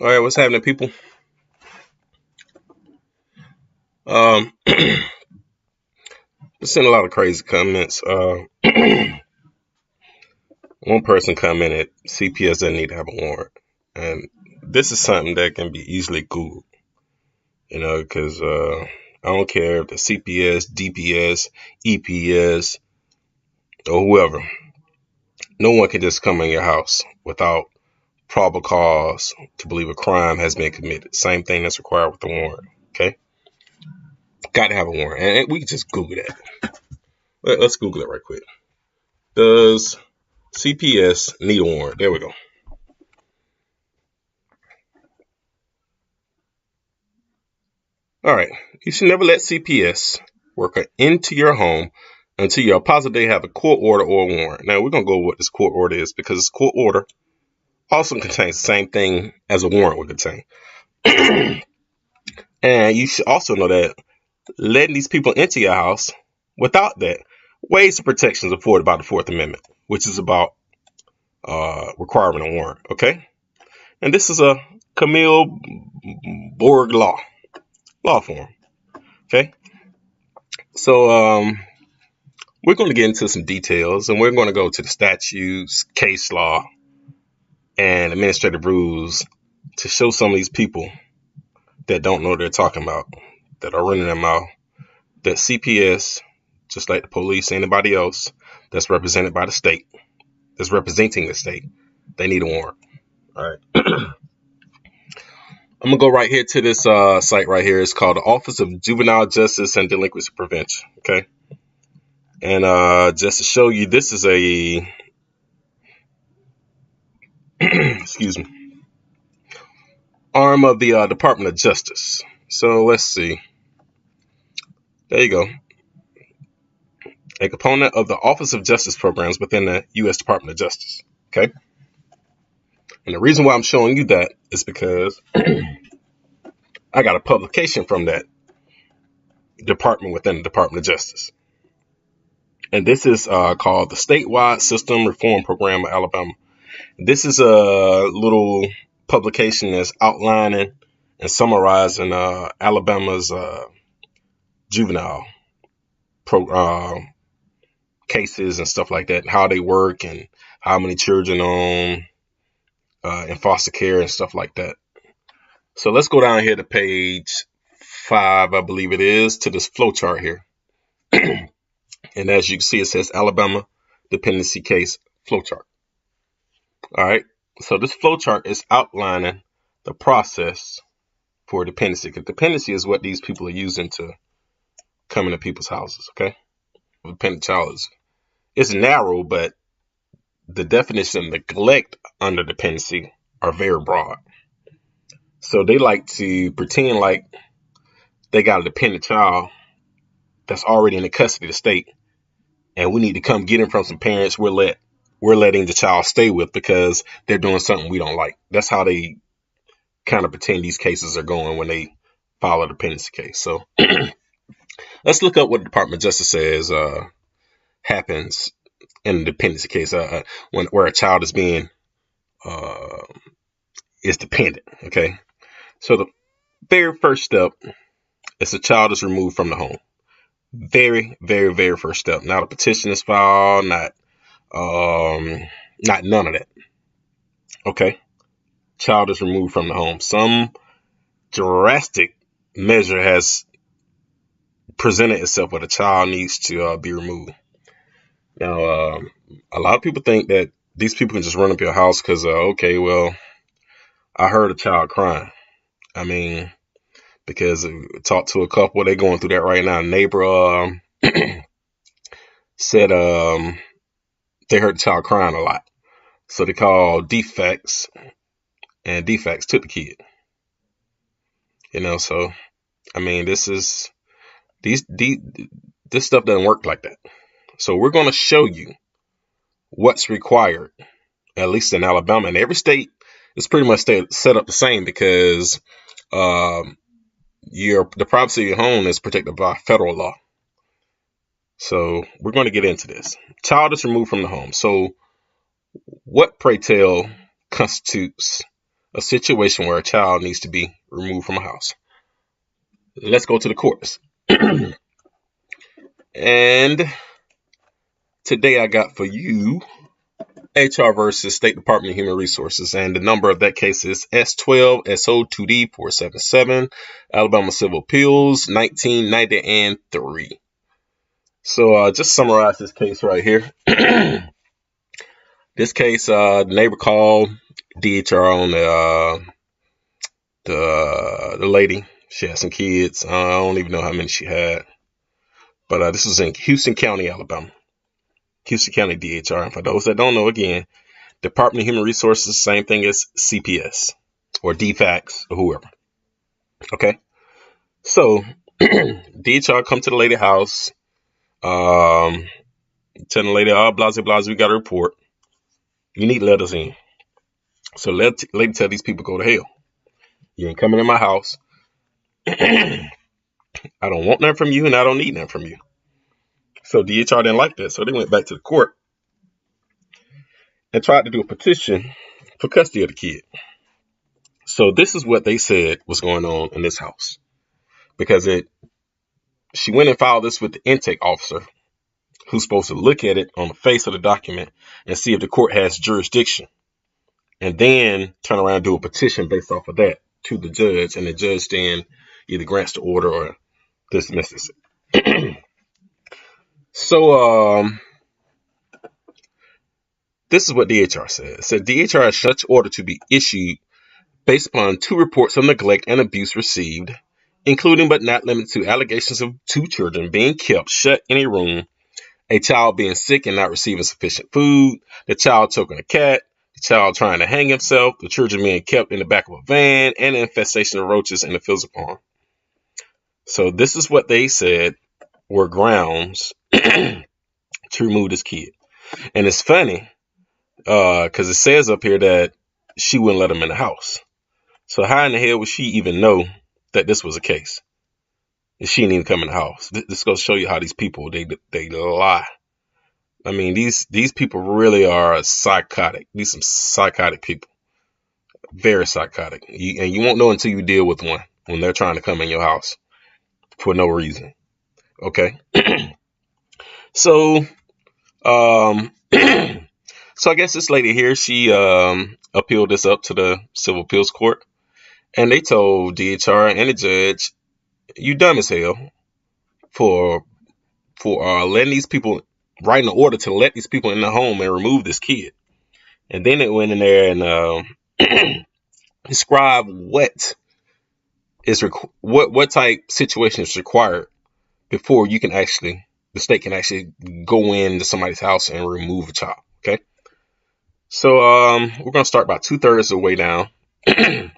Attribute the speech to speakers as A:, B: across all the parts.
A: All right, what's happening, people? Um, Just seen a lot of crazy comments. One person commented, CPS doesn't need to have a warrant, and this is something that can be easily Googled. Because I don't care if the CPS, DPS, EPS, or whoever. No one can just come in your house without probable cause to believe a crime has been committed. Same thing that's required with the warrant. Okay, got to have a warrant, and we can just Google that. Let's Google it right quick. Does CPS need a warrant? There we go. All right. You should never let CPS worker into your home until you're positive they have a court order or a warrant. Now, we're going to go over what this court order is because this court order also contains the same thing as a warrant would contain. And you should also know that letting these people into your house without that waives the protections afforded by the Fourth Amendment, which is about requiring a warrant. Okay. And this is a Camille Borg law form. Okay. So we're going to get into some details, and we're going to go to the statutes, case law, and administrative rules to show some of these people that don't know what they're talking about, that are running their mouth, that CPS, just like the police, anybody else that's represented by the state, that's representing the state, they need a warrant. All right. I'm going to go right here to this site right here. It's called the Office of Juvenile Justice and Delinquency Prevention. Okay. And just to show you, this is a excuse me, arm of the Department of Justice. So let's see. There you go. A component of the Office of Justice programs within the U.S. Department of Justice. Okay. And the reason why I'm showing you that is because I got a publication from that department within the Department of Justice. And this is called the Statewide System Reform Program of Alabama. This is a little publication that's outlining and summarizing Alabama's juvenile cases and stuff like that, and how they work and how many children on in foster care and stuff like that. So let's go down here to page 5, I believe it is, to this flow chart here. And as you can see, it says Alabama dependency case flow chart. All right. So this flow chart is outlining the process for dependency, because dependency is what these people are using to come into people's houses. Okay. Dependent child is narrow, but the definition of neglect under dependency are very broad. So they like to pretend like they got a dependent child that's already in the custody of the state, and we need to come get him from some parents we're letting the child stay with because they're doing something we don't like. That's how they kind of pretend these cases are going when they file a dependency case. So let's look up what the Department of Justice says happens in a dependency case where a child is being is dependent. Okay. So the very first step is the child is removed from the home. Very, very, very first step. Not a petition is filed, not none of that. Okay. Child is removed from the home. Some drastic measure has presented itself where the child needs to be removed. Now, a lot of people think that these people can just run up your house because, okay, well, I heard a child crying. I mean, because I talked to a couple, they're going through that right now. A neighbor said they heard the child crying a lot. So they called defects, and defects took the kid. So, I mean, this stuff doesn't work like that. So we're going to show you what's required, at least in Alabama. And every state is pretty much set up the same because the privacy of your home is protected by federal law. So we're going to get into this. Child is removed from the home. So what, pray tell, constitutes a situation where a child needs to be removed from a house. Let's go to the courts. And today I got for you HR versus State Department of Human Resources, and the number of that case is S12 SO2D 477, Alabama Civil Appeals 1993. So just summarize this case right here. This case, the neighbor called DHR on the lady. She had some kids. I don't even know how many she had, but this is in Houston County, Alabama. Houston County DHR. And for those that don't know, again, Department of Human Resources, same thing as CPS or DFACS or whoever. Okay. So DHR come to the lady house, telling the lady, oh, blah, blah, blah, we got a report. You need to let us in. So lady tell these people, go to hell. You ain't coming in my house. I don't want nothing from you, and I don't need nothing from you. So DHR didn't like that. So they went back to the court and tried to do a petition for custody of the kid. So this is what they said was going on in this house. Because she went and filed this with the intake officer, who's supposed to look at it on the face of the document and see if the court has jurisdiction. And then turn around and do a petition based off of that to the judge. And the judge then either grants the order or dismisses it. So this is what DHR said. It said DHR has such order to be issued based upon 2 reports of neglect and abuse received, including but not limited to allegations of 2 children being kept shut in a room, a child being sick and not receiving sufficient food, the child choking a cat, the child trying to hang himself, the children being kept in the back of a van, and an infestation of roaches in the fields of pond. So this is what they said were grounds to remove this kid. And it's funny because it says up here that she wouldn't let him in the house. So how in the hell would she even know that this was a case? And she didn't even come in the house. This goes to show you how these people, they lie. I mean, these people really are psychotic. These some psychotic people. Very psychotic. And you won't know until you deal with one when they're trying to come in your house for no reason. Okay. So, so I guess this lady here, she appealed this up to the Civil Appeals Court, and they told DHR and the judge, you dumb as hell for letting these people, writing an order to let these people in the home and remove this kid. And then it went in there and describe what type situation is required before you can actually, the state can actually go into somebody's house and remove a child. Okay. So we're going to start about 2/3 of the way down. And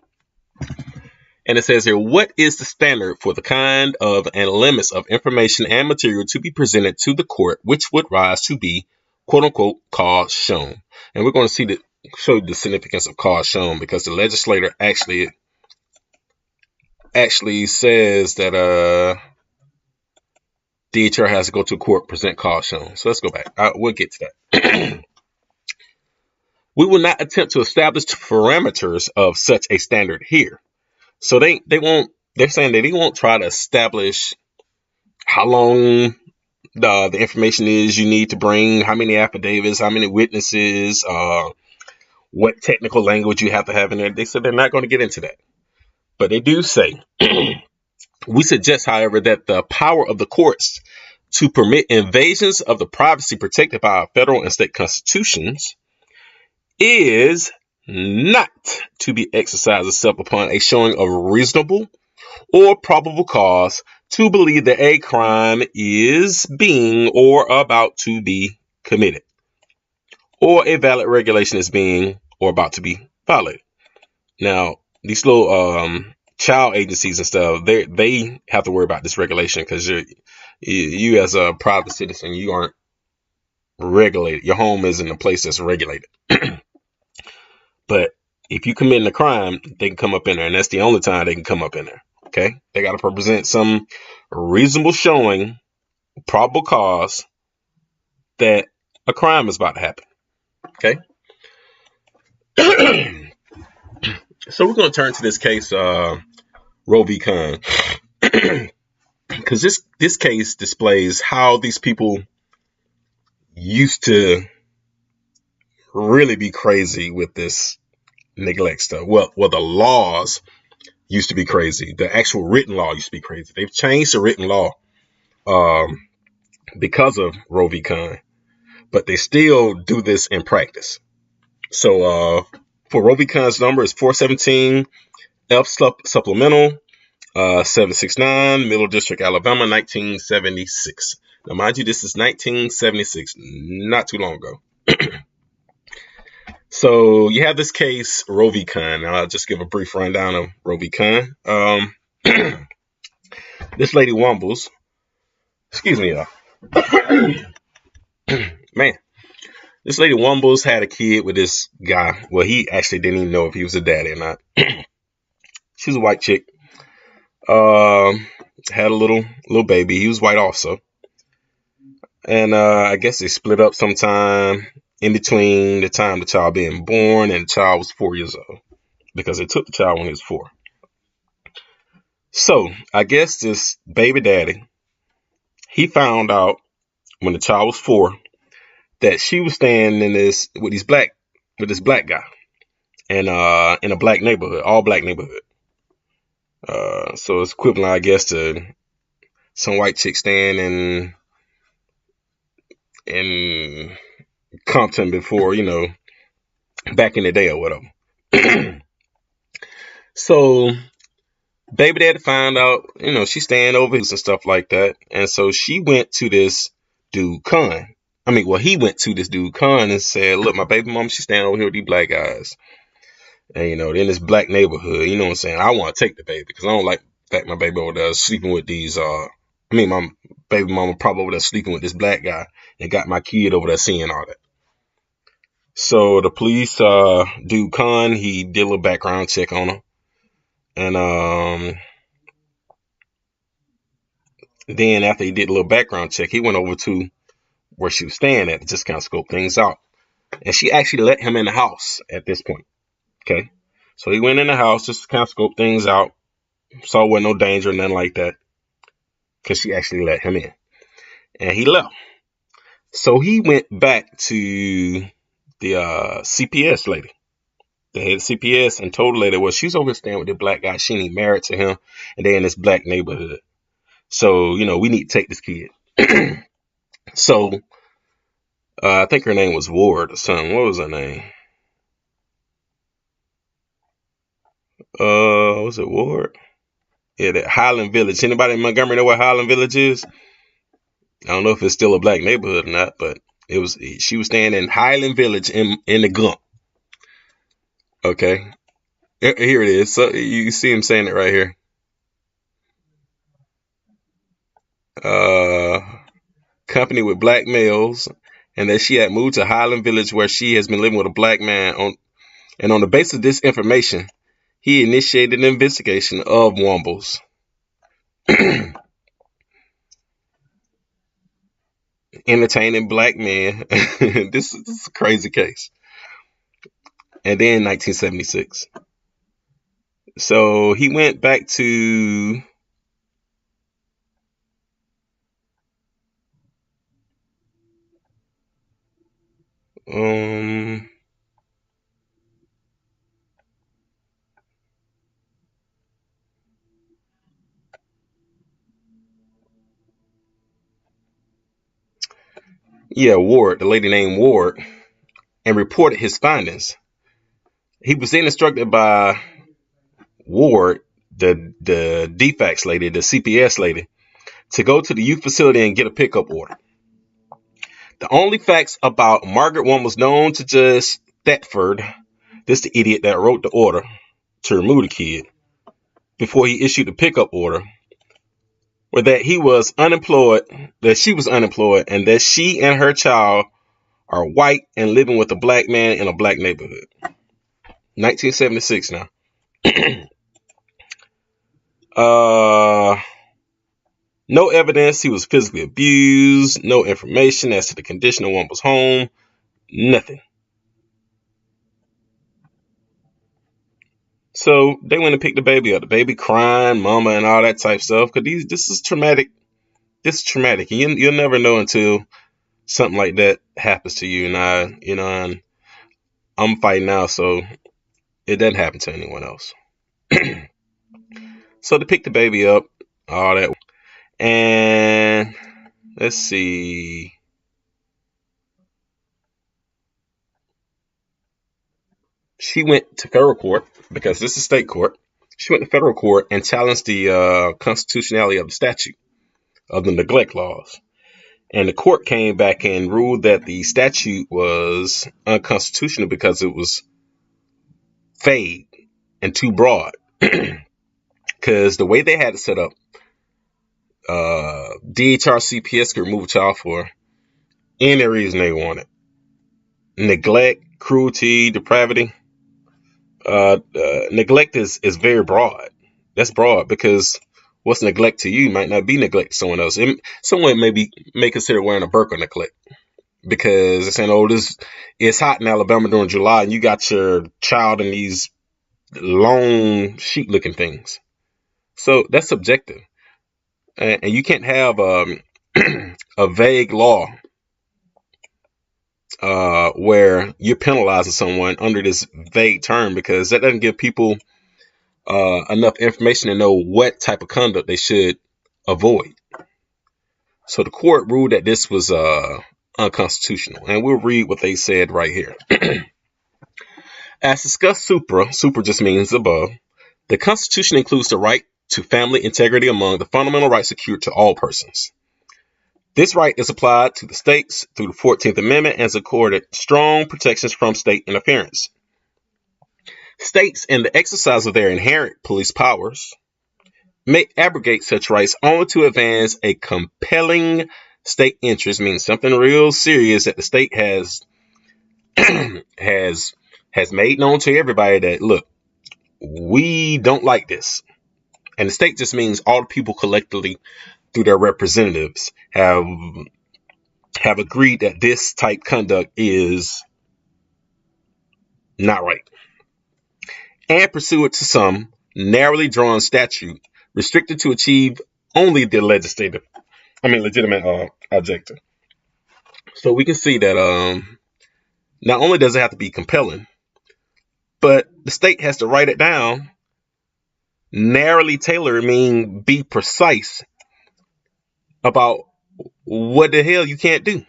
A: it says here, what is the standard for the kind of and limits of information and material to be presented to the court, which would rise to be, quote unquote, cause shown? And we're going to show you the significance of cause shown, because the legislator actually says that DHR has to go to court, present cause shown. So let's go back. We'll get to that. We will not attempt to establish parameters of such a standard here. So they're saying that they won't try to establish how long the information is you need to bring, how many affidavits, how many witnesses, what technical language you have to have in there. They said they're not going to get into that. But they do say, we suggest, however, that the power of the courts to permit invasions of the privacy protected by our federal and state constitutions is not to be exercised except upon a showing of reasonable or probable cause to believe that a crime is being or about to be committed, or a valid regulation is being or about to be violated. Now, these little child agencies and stuff, they have to worry about this regulation, because you as a private citizen, you aren't regulated. Your home isn't a place that's regulated. But if you commit a crime, they can come up in there, and that's the only time they can come up in there. Okay, they got to present some reasonable showing, probable cause that a crime is about to happen. Okay. So we're going to turn to this case, Roe v. Conn, because this case displays how these people used to really be crazy with this neglect stuff. Well, the laws used to be crazy. The actual written law used to be crazy. They've changed the written law because of Roe v. Conn, but they still do this in practice. So for Roe v. Conn's number is 417 F supplemental 769, Middle District, Alabama, 1976. Now, mind you, this is 1976, not too long ago. So you have this case, Roe v. Conn. Now, I'll just give a brief rundown of Roe v. Conn. This lady Wombles, excuse me, y'all. Man, this lady Wombles had a kid with this guy. Well, he actually didn't even know if he was a daddy or not. She was a white chick. Had a little baby. He was white also. And I guess they split up sometime in between the time the child being born and the child was 4 years old, because they took the child when he was 4. So I guess this baby daddy, he found out when the child was 4 that she was staying in this with this black guy, and in a black neighborhood, all black neighborhood. So it's equivalent, I guess, to some white chick staying in Compton before, back in the day or whatever. So baby daddy found out, she's staying over and stuff like that. And so she went to this dude, Conn. He went to this dude, Conn, and said, look, my baby mom, she's staying over here with these black guys. And, in this black neighborhood, you know what I'm saying? I want to take the baby because I don't like that my baby over there sleeping with these, my baby mama probably over there sleeping with this black guy and got my kid over there seeing all that. So the police, dude Conn, he did a little background check on her. And then after he did a little background check, he went over to where she was staying at to just kind of scope things out. And she actually let him in the house at this point. Okay. So he went in the house just to kind of scope things out. Saw wasn't no danger or nothing like that, because she actually let him in. And he left. So he went back to the CPS lady, the head of CPS, and told the lady, well, she's over staying with the black guy. She ain't married to him, and they're in this black neighborhood. So, we need to take this kid. So, I think her name was Ward or something. What was her name? Was it Ward? Yeah, that Highland Village. Anybody in Montgomery know what Highland Village is? I don't know if it's still a black neighborhood or not, but she was staying in Highland Village in the Gump. Okay. Here it is. So you see him saying it right here. Company with black males, and that she had moved to Highland Village where she has been living with a black man on the basis of this information, he initiated an investigation of Wombles. Entertaining black men. This is a crazy case. And then 1976. So he went back to Ward, the lady named Ward, and reported his findings. He was then instructed by Ward, the defects lady, the CPS lady, to go to the youth facility and get a pickup order. The only facts about Margaret One was known to Judge Thetford, this the idiot that wrote the order to remove the kid, before he issued the pickup order, were that he was unemployed, that she was unemployed, and that she and her child are white and living with a black man in a black neighborhood. 1976 now. No evidence he was physically abused, no information as to the condition of Womble's home, nothing. So they went and picked the baby up. The baby crying, mama, and all that type stuff. Because this is traumatic. This is traumatic. You'll never know until something like that happens to you. And I'm fighting now, so it doesn't happen to anyone else. So they picked the baby up, all that. And let's see. She went to federal court because this is state court. She went to federal court and challenged the constitutionality of the statute of the neglect laws. And the court came back and ruled that the statute was unconstitutional because it was vague and too broad. Because the way they had it set up, DHR CPS could remove a child for any reason they wanted. Neglect, cruelty, depravity. Neglect is very broad. That's broad because what's neglect to you might not be neglect to someone else. Someone may consider wearing a burqa neglect because they're saying, "Oh, it's hot in Alabama during July, and you got your child in these long sheet-looking things." So that's subjective, and you can't have a vague law where you're penalizing someone under this vague term because that doesn't give people enough information to know what type of conduct they should avoid. So the court ruled that this was unconstitutional, and we'll read what they said right here. As discussed supra just means above, the Constitution includes the right to family integrity among the fundamental rights secured to all persons. This right is applied to the states through the 14th Amendment and has accorded strong protections from state interference. States, in the exercise of their inherent police powers, may abrogate such rights only to advance a compelling state interest, means something real serious that the state has made known to everybody that, look, we don't like this. And the state just means all the people collectively through their representatives have agreed that this type conduct is not right. And pursuant to some narrowly drawn statute restricted to achieve only the legitimate objective. So we can see that not only does it have to be compelling, but the state has to write it down. Narrowly tailor mean be precise about what the hell you can't do.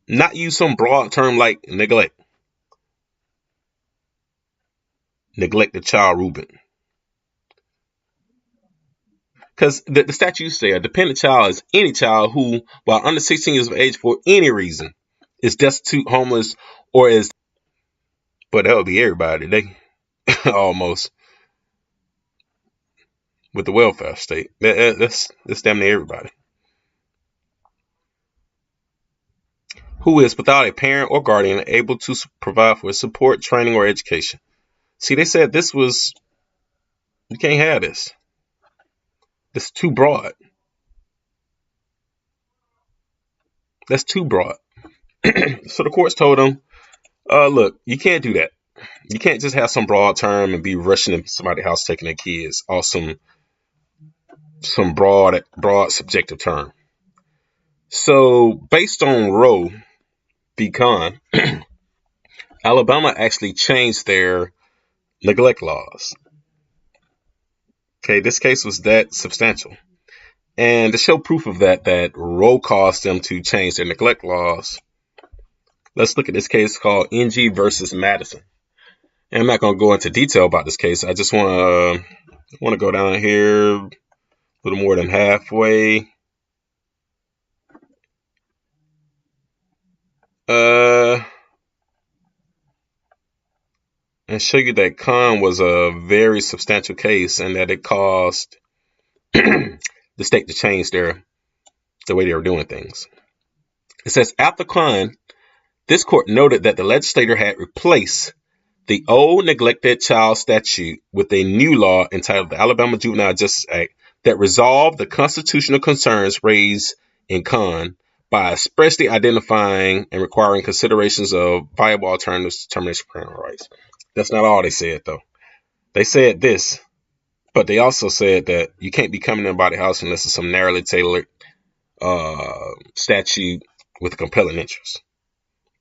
A: Not use some broad term like neglect. Neglect the child, Reuben. Because the statutes say a dependent child is any child who, while under 16 years of age for any reason, is destitute, homeless, or is... But that would be everybody today. Almost. With the welfare state. That's damn near everybody. Who is without a parent or guardian able to provide for support, training, or education. See, they said this was... You can't have this. That's too broad. That's too broad. So the courts told them, look, you can't do that. You can't just have some broad term and be rushing to somebody's house taking their kids or some broad subjective term. So based on Roe v. Con, Alabama actually changed their neglect laws. Okay, this case was that substantial. And to show proof of that Roe caused them to change their neglect laws, let's look at this case called NG versus Madison. And I'm not going to go into detail about this case. I just want to go down here a little more than halfway. And show you that Con was a very substantial case and that it caused the state to change the way they were doing things. It says, after Con, this court noted that the legislature had replaced the old neglected child statute with a new law entitled the Alabama Juvenile Justice Act that resolved the constitutional concerns raised in Con by expressly identifying and requiring considerations of viable alternatives to termination of parental rights. That's not all they said, though. They said this, but they also said that you can't be coming in anybody's house unless it's some narrowly tailored statute with a compelling interest.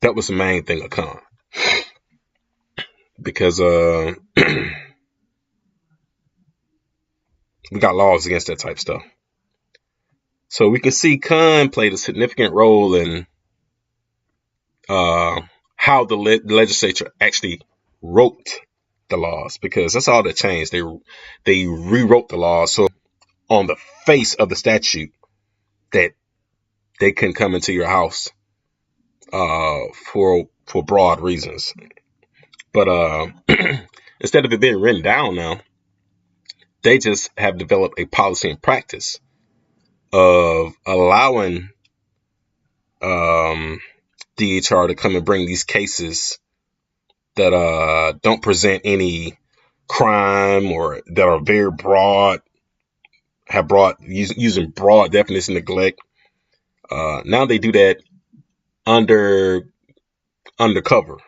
A: That was the main thing of con, because we got laws against that type of stuff. So we can see con played a significant role in how the legislature actually wrote the laws, because that's all that changed. They rewrote the laws so on the face of the statute that they can come into your house for broad reasons. But instead of it being written down now, they just have developed a policy and practice of allowing DHR to come and bring these cases that don't present any crime or that are very broad, using broad definition neglect. Now they do that undercover.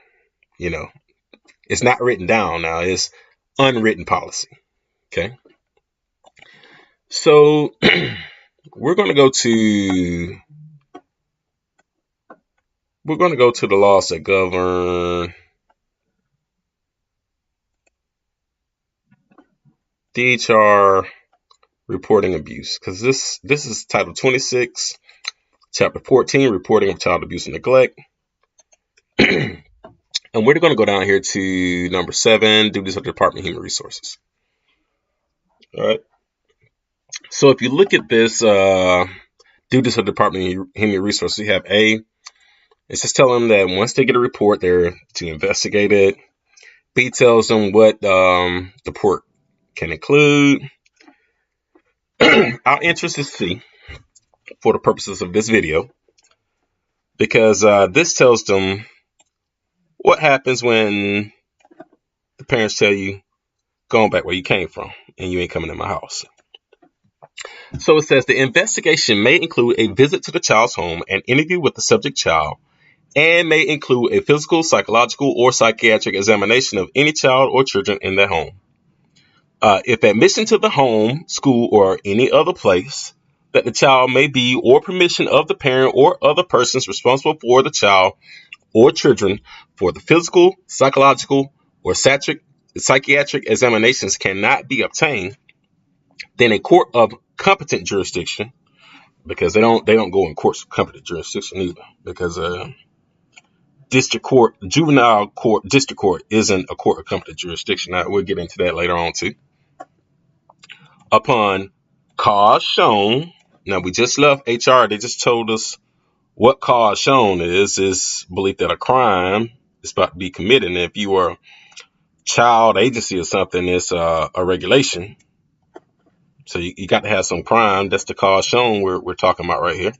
A: You know, it's not written down now; it's unwritten policy. Okay, so we're going to go to the laws that govern DHR reporting abuse, because this is Title 26, Chapter 14, reporting of child abuse and neglect. And we're going to go down here to number 7, duties of the Department of Human Resources. All right. So if you look at this duties of the Department of Human Resources, you have A. It's just telling them that once they get a report, they're to investigate it. B tells them what the report can include. Our interest is C for the purposes of this video, because this tells them what happens when the parents tell you, going back where you came from and you ain't coming in my house. So it says the investigation may include a visit to the child's home, an interview with the subject child, and may include a physical, psychological, or psychiatric examination of any child or children in their home. If admission to the home, school, or any other place that the child may be, or permission of the parent or other persons responsible for the child or children for the physical, psychological, or psychiatric examinations cannot be obtained, then a court of competent jurisdiction, because they don't go in courts of competent jurisdiction either, because district court, juvenile court, district court isn't a court of competent jurisdiction. Now, we'll get into that later on too. Upon cause shown, now we just left HR, they just told us what cause shown is belief that a crime is about to be committed. And if you are child agency or something, it's a regulation. So you got to have some crime. That's the cause shown we're talking about right here.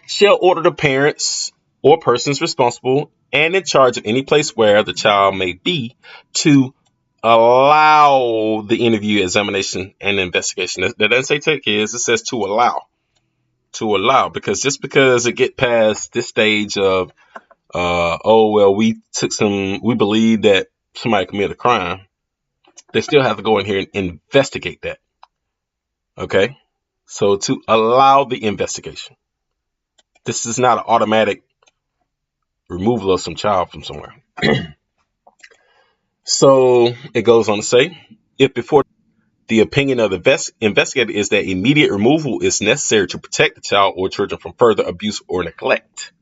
A: Shall order the parents or persons responsible and in charge of any place where the child may be to allow the interview, examination, and investigation. That doesn't say take kids. It says to allow. To allow, because just because it get past this stage of we believe that somebody committed a crime, they still have to go in here and investigate that. Okay, so to allow the investigation. This is not an automatic removal of some child from somewhere. So it goes on to say, if before the opinion of the investigator is that immediate removal is necessary to protect the child or children from further abuse or neglect,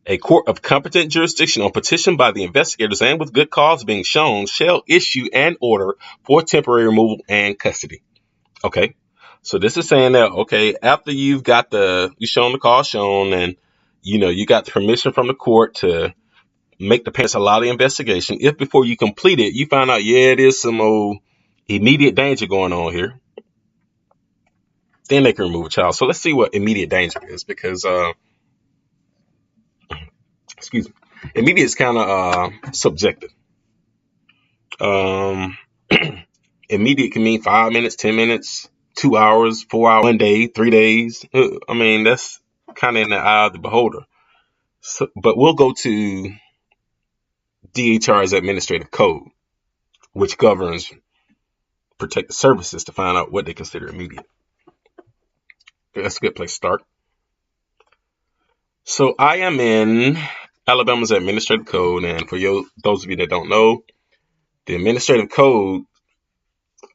A: a court of competent jurisdiction on petition by the investigators and with good cause being shown shall issue an order for temporary removal and custody. Okay, so this is saying that, okay, after you've got you shown the cause shown, and you got the permission from the court to make the parents allow the investigation. If before you complete it, you find out, it is some old immediate danger going on here, then they can remove a child. So let's see what immediate danger is, because excuse me, immediate is kind of subjective. Immediate can mean 5 minutes, 10 minutes, 2 hours, 4 hours, 1 day, 3 days. I mean, that's kind of in the eye of the beholder. So, but we'll go to DHR's administrative code, which governs protected services, to find out what they consider immediate. That's a good place to start. So I am in Alabama's administrative code, and for those of you that don't know, the administrative code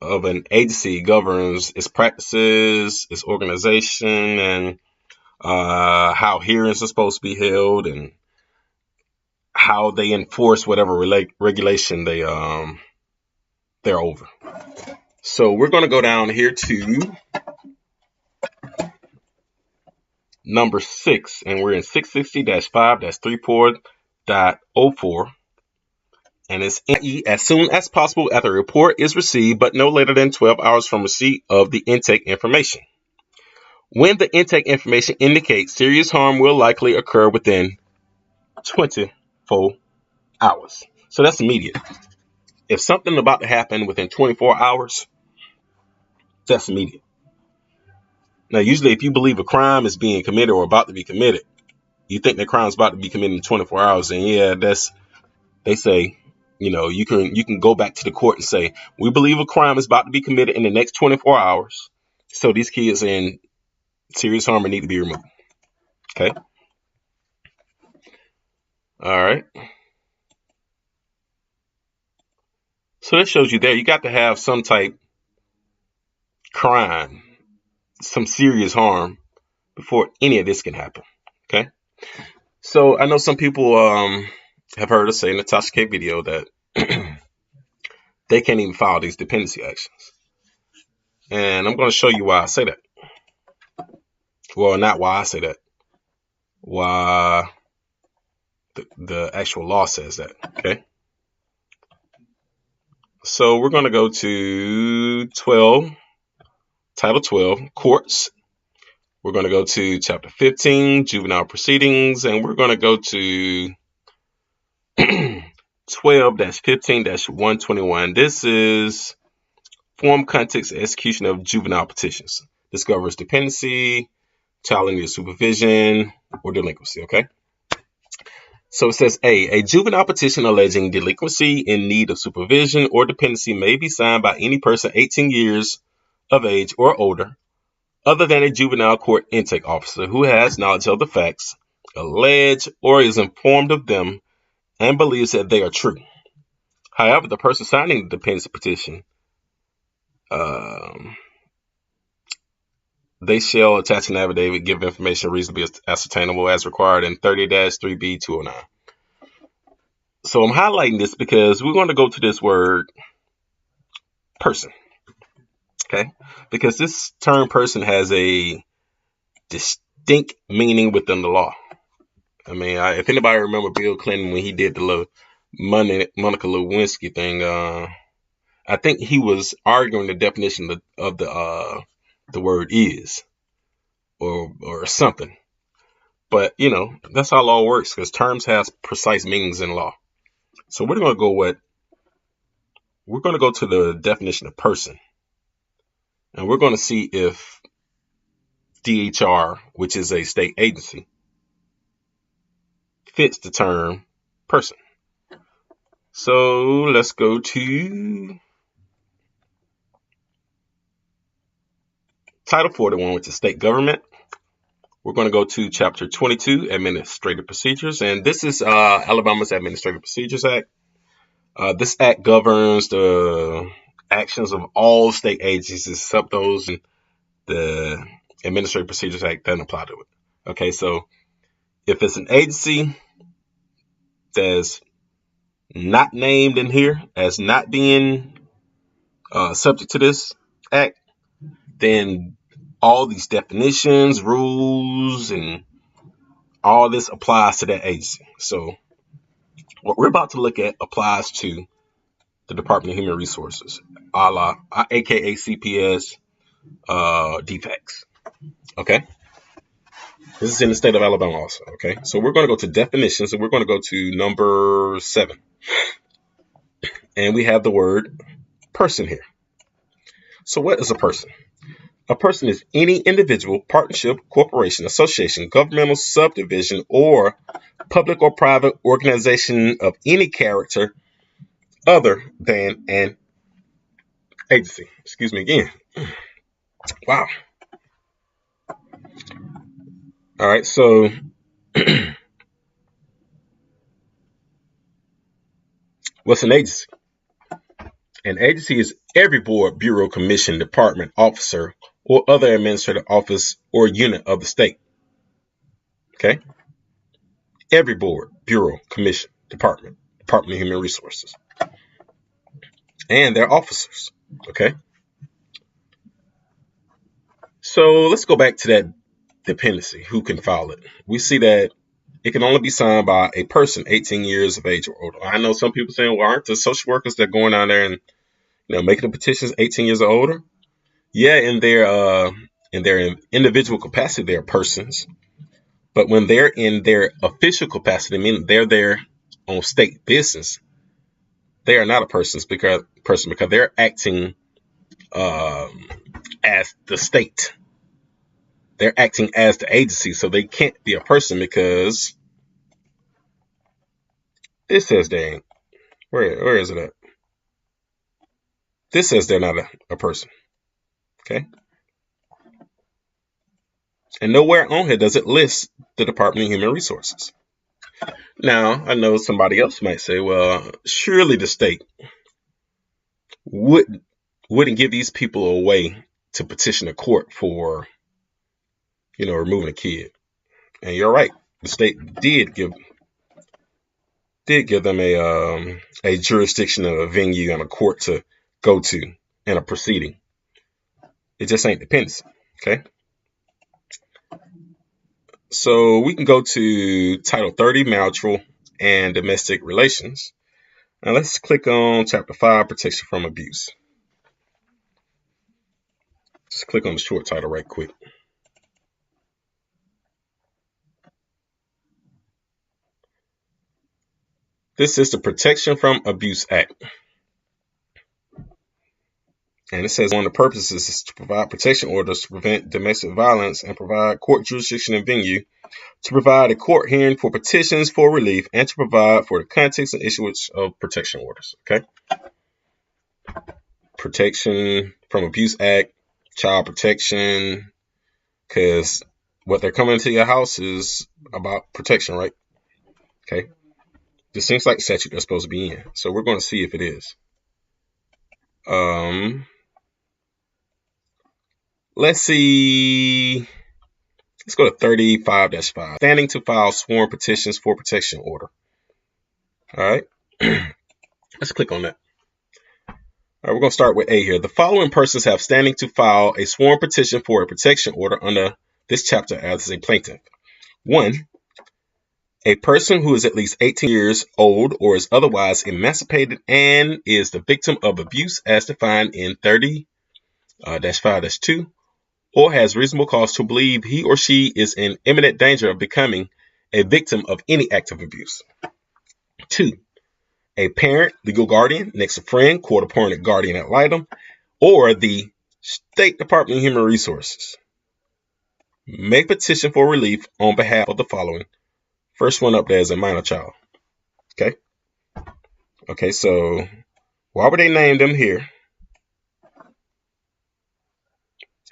A: of an agency governs its practices, its organization, and how hearings are supposed to be held, and how they enforce whatever regulation they're over. So we're going to go down here to number 6, and we're in 660-5-34.04. And it's as soon as possible after a report is received, but no later than 12 hours from receipt of the intake information. When the intake information indicates serious harm will likely occur within 24 hours. So that's immediate. If something about to happen within 24 hours, that's immediate. Now, usually if you believe a crime is being committed or about to be committed, you think that crime is about to be committed in 24 hours, and yeah, they say, you can go back to the court and say, we believe a crime is about to be committed in the next 24 hours. So these kids are in serious harm and need to be removed. Okay. All right. So that shows you there, you got to have some type crime, some serious harm before any of this can happen. Okay. So I know some people have heard us say in the Tasha K video that they can't even file these dependency actions. And I'm going to show you why I say that. Well, not why I say that. Why the actual law says that. Okay. So we're going to go to Title 12, Courts. We're going to go to Chapter 15, Juvenile Proceedings, and we're going to go to 12-15-121. This is form, context, execution of juvenile petitions. This covers dependency, child in need of supervision, or delinquency. Okay. So it says a juvenile petition alleging delinquency in need of supervision or dependency may be signed by any person 18 years of age or older, other than a juvenile court intake officer who has knowledge of the facts alleged or is informed of them and believes that they are true. However, the person signing the dependency petition, they shall attach an affidavit, give information reasonably ascertainable as required in 30-3B209. So I'm highlighting this because we're going to go to this word person. Okay. Because this term person has a distinct meaning within the law. I mean, if anybody remember Bill Clinton when he did the little Monica Lewinsky thing, I think he was arguing the definition of the word is or something. But, that's how law works, because terms have precise meanings in law. So we're going to go to the definition of person. And we're going to see if DHR, which is a state agency, fits the term person. So let's go to Title 41, which is state government. We're going to go to Chapter 22, Administrative Procedures. And this is Alabama's Administrative Procedures Act. This act governs the actions of all state agencies except those in the Administrative Procedures Act doesn't apply to it. Okay, so if it's an agency that's not named in here as not being subject to this act, then all these definitions, rules, and all this applies to that agency. So what we're about to look at applies to the Department of Human Resources, aka CPS, DFACS. Okay. This is in the state of Alabama also. Okay. So we're going to go to definitions, and we're going to go to number 7. And we have the word person here. So what is a person? A person is any individual, partnership, corporation, association, governmental subdivision, or public or private organization of any character other than an agency. Excuse me again. Wow. All right, so what's an agency? An agency is every board, bureau, commission, department, officer, or other administrative office or unit of the state. Okay? Every board, bureau, commission, department of human resources, and their officers. Okay? So let's go back to that dependency. Who can file it? We see that it can only be signed by a person 18 years of age or older. I know some people saying, well, aren't the social workers that are going out there and making the petitions 18 years or older? Yeah, in their individual capacity, they're persons. But when they're in their official capacity, meaning they're there on state business, they are not a person because they're acting as the state. They're acting as the agency, so they can't be a person because it says they ain't. Where is it at? This says they're not a person. Okay. And nowhere on here does it list the Department of Human Resources. Now, I know somebody else might say, well, surely the state wouldn't give these people a way to petition a court for, removing a kid. And you're right. The state did give them a jurisdiction, a venue, and a court to go to in a proceeding. It just ain't dependency. Okay. So we can go to Title 30, Marital and Domestic Relations. Now let's click on Chapter 5, Protection from Abuse. Just click on the short title right quick. This is the Protection from Abuse Act. And it says one of the purposes is to provide protection orders to prevent domestic violence and provide court jurisdiction and venue, to provide a court hearing for petitions for relief, and to provide for the context and issuance of protection orders. Okay. Protection from Abuse Act, child protection, because what they're coming into your house is about protection, right? Okay. This seems like the statute they're supposed to be in. So we're going to see if it is. Let's see. Let's go to 35-5. Standing to file sworn petitions for protection order. All right. Let's click on that. All right, we're going to start with A here. The following persons have standing to file a sworn petition for a protection order under this chapter as a plaintiff. 1. A person who is at least 18 years old or is otherwise emancipated and is the victim of abuse as defined in 30-5-2, or has reasonable cause to believe he or she is in imminent danger of becoming a victim of any act of abuse. 2. A parent, legal guardian, next of friend, court-appointed guardian ad litem, or the State Department of Human Resources. Make petition for relief on behalf of the following. First one up there is a minor child. Okay. Okay, so why would they name them here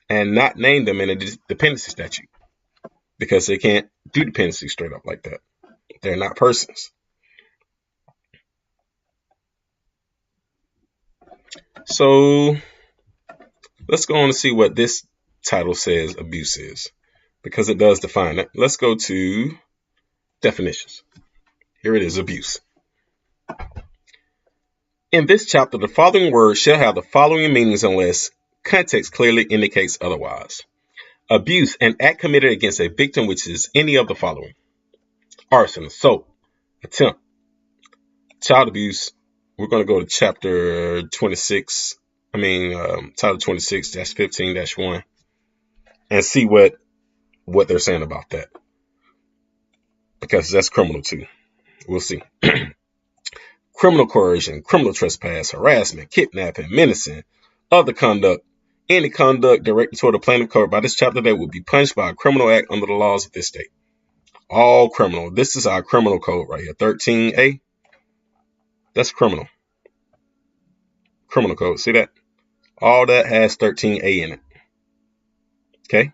A: and not name them in a dependency statute? Because they can't do dependency straight up like that. They're not persons. So let's go on and see what this title says abuse is, because it does define it. Let's go to definitions. Here it is, abuse. In this chapter, the following words shall have the following meanings unless context clearly indicates otherwise. Abuse, an act committed against a victim which is any of the following: arson, assault, attempt. Child abuse, we're going to go to chapter 26, title 26-15-1 and see what they're saying about that, because that's criminal too. We'll see. Criminal coercion, criminal trespass, harassment, kidnapping, menacing, other conduct any conduct directed toward a plaintiff covered by this chapter that would be punished by a criminal act under the laws of this state. All criminal. This is our criminal code right here. 13A. That's criminal. Criminal code. See that? All that has 13A in it. Okay.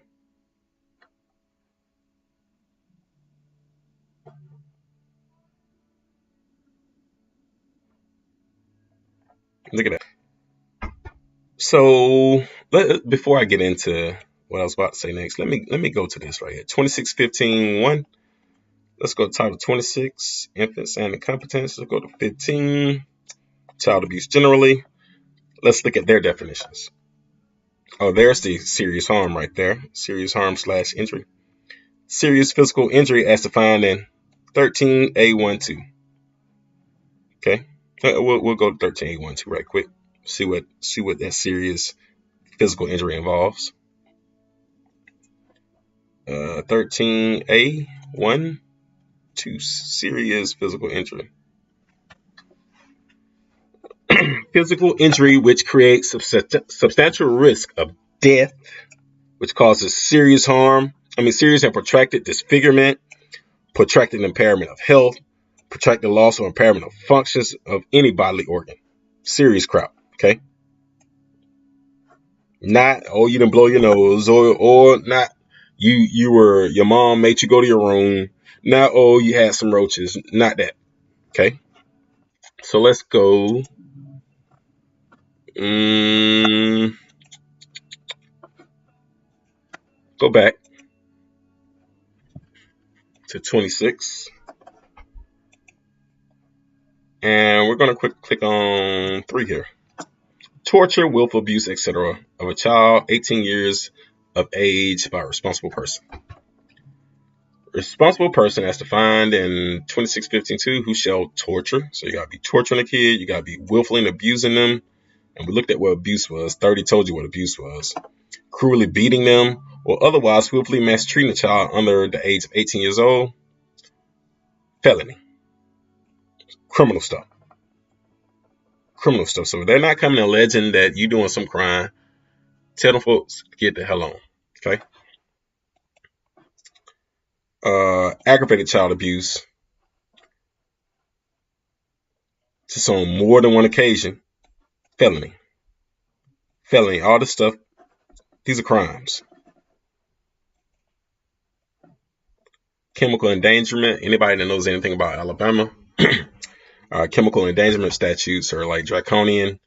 A: Look at that. So before I get into what I was about to say next, let me go to this right here. 2615.1. Let's go to Title 26, infants and incompetence. Let's go to 15, child abuse generally. Let's look at their definitions. Oh, there's the serious harm right there. Serious harm / injury. Serious physical injury as defined in 13A12. Okay, we'll go to 13A12 right quick. See what that serious physical injury involves. 13A12, serious physical injury. Physical injury which creates substantial risk of death, which causes serious harm. Serious and protracted disfigurement, protracted impairment of health, protracted loss or impairment of functions of any bodily organ. Serious crap. Okay. Not, oh, you didn't blow your nose, or not, your mom made you go to your room. Not, oh, you had some roaches. Not that. Okay. So let's go. Go back to 26. And we're going to click on 3 here. Torture, willful abuse, etc. of a child 18 years of age by a responsible person. Responsible person as defined in 2615.2, who shall torture. So you got to be torturing a kid. You got to be willfully abusing them. And we looked at what abuse was. 30 told you what abuse was. Cruelly beating them or otherwise willfully mistreating a child under the age of 18 years old. Felony. Criminal stuff. Criminal stuff. So they're not coming alleging that you're doing some crime. Tell them folks, get the hell on. Okay. Aggravated child abuse. Just on more than one occasion. Felony. Felony. All this stuff. These are crimes. Chemical endangerment. Anybody that knows anything about Alabama. Chemical endangerment statutes are like draconian.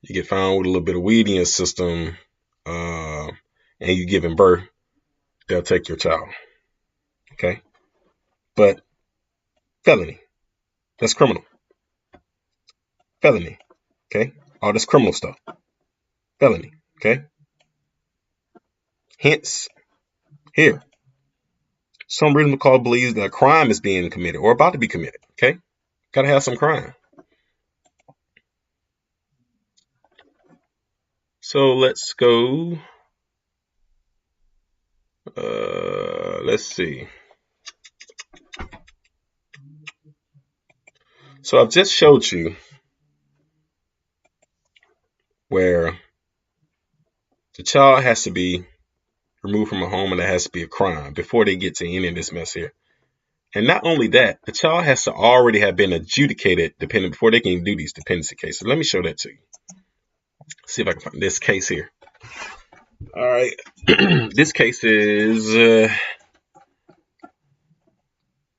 A: You get found with a little bit of weed in your system, and you giving birth, they'll take your child. Okay? But felony, that's criminal. Felony. Okay? All this criminal stuff. Felony. Okay? Hence, here, some reasonable cause believes that a crime is being committed or about to be committed. Okay? Gotta have some crime. So let's go. Let's see. So I've just showed you where the child has to be removed from a home and there has to be a crime before they get to any of this mess here. And not only that, the child has to already have been adjudicated dependent before they can do these dependency cases. Let me show that to you. See if I can find this case here. All right. This case is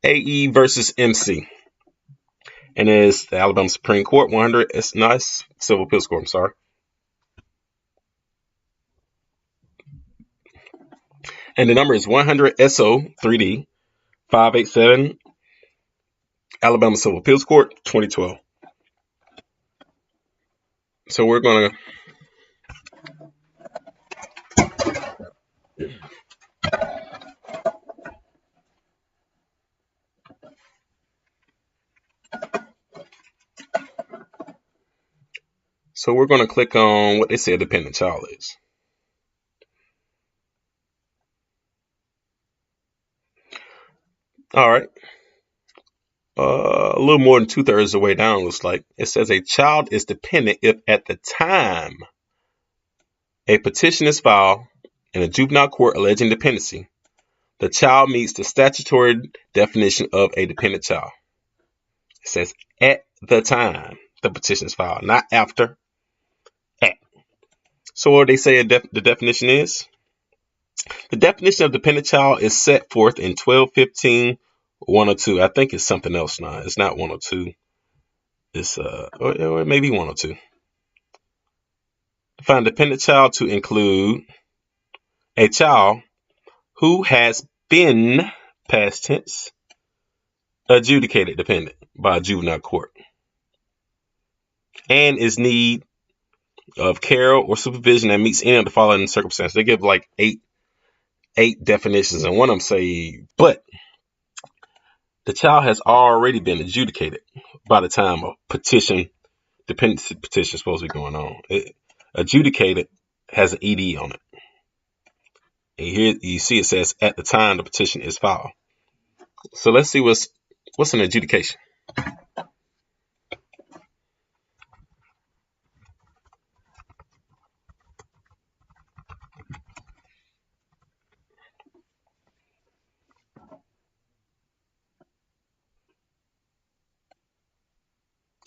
A: AE versus MC. And it's the Alabama Supreme Court, 100. It's nice. Civil Appeals Court, I'm sorry. And the number is 100 SO 3D 587, Alabama Civil Appeals Court, 2012. So we're going to click on what they say a dependent child is. All right. A little more than 2/3 of the way down, looks like. It says a child is dependent if at the time A petition is filed in a juvenile court alleging dependency. The child meets the statutory definition of a dependent child. It says at the time the petition is filed, not after. At. So what they say the definition is? The definition of dependent child is set forth in 1215-102. I think it's something else now. It's not 102. It's or maybe 102. Define dependent child to include a child who has been, past tense, adjudicated dependent by a juvenile court and is need of care or supervision that meets any of the following circumstances. They give like eight definitions, and one of them say, but the child has already been adjudicated by the time of dependency petition is supposed to be going on. Adjudicated has an ED on it. And here you see it says at the time the petition is filed. So let's see what's an adjudication.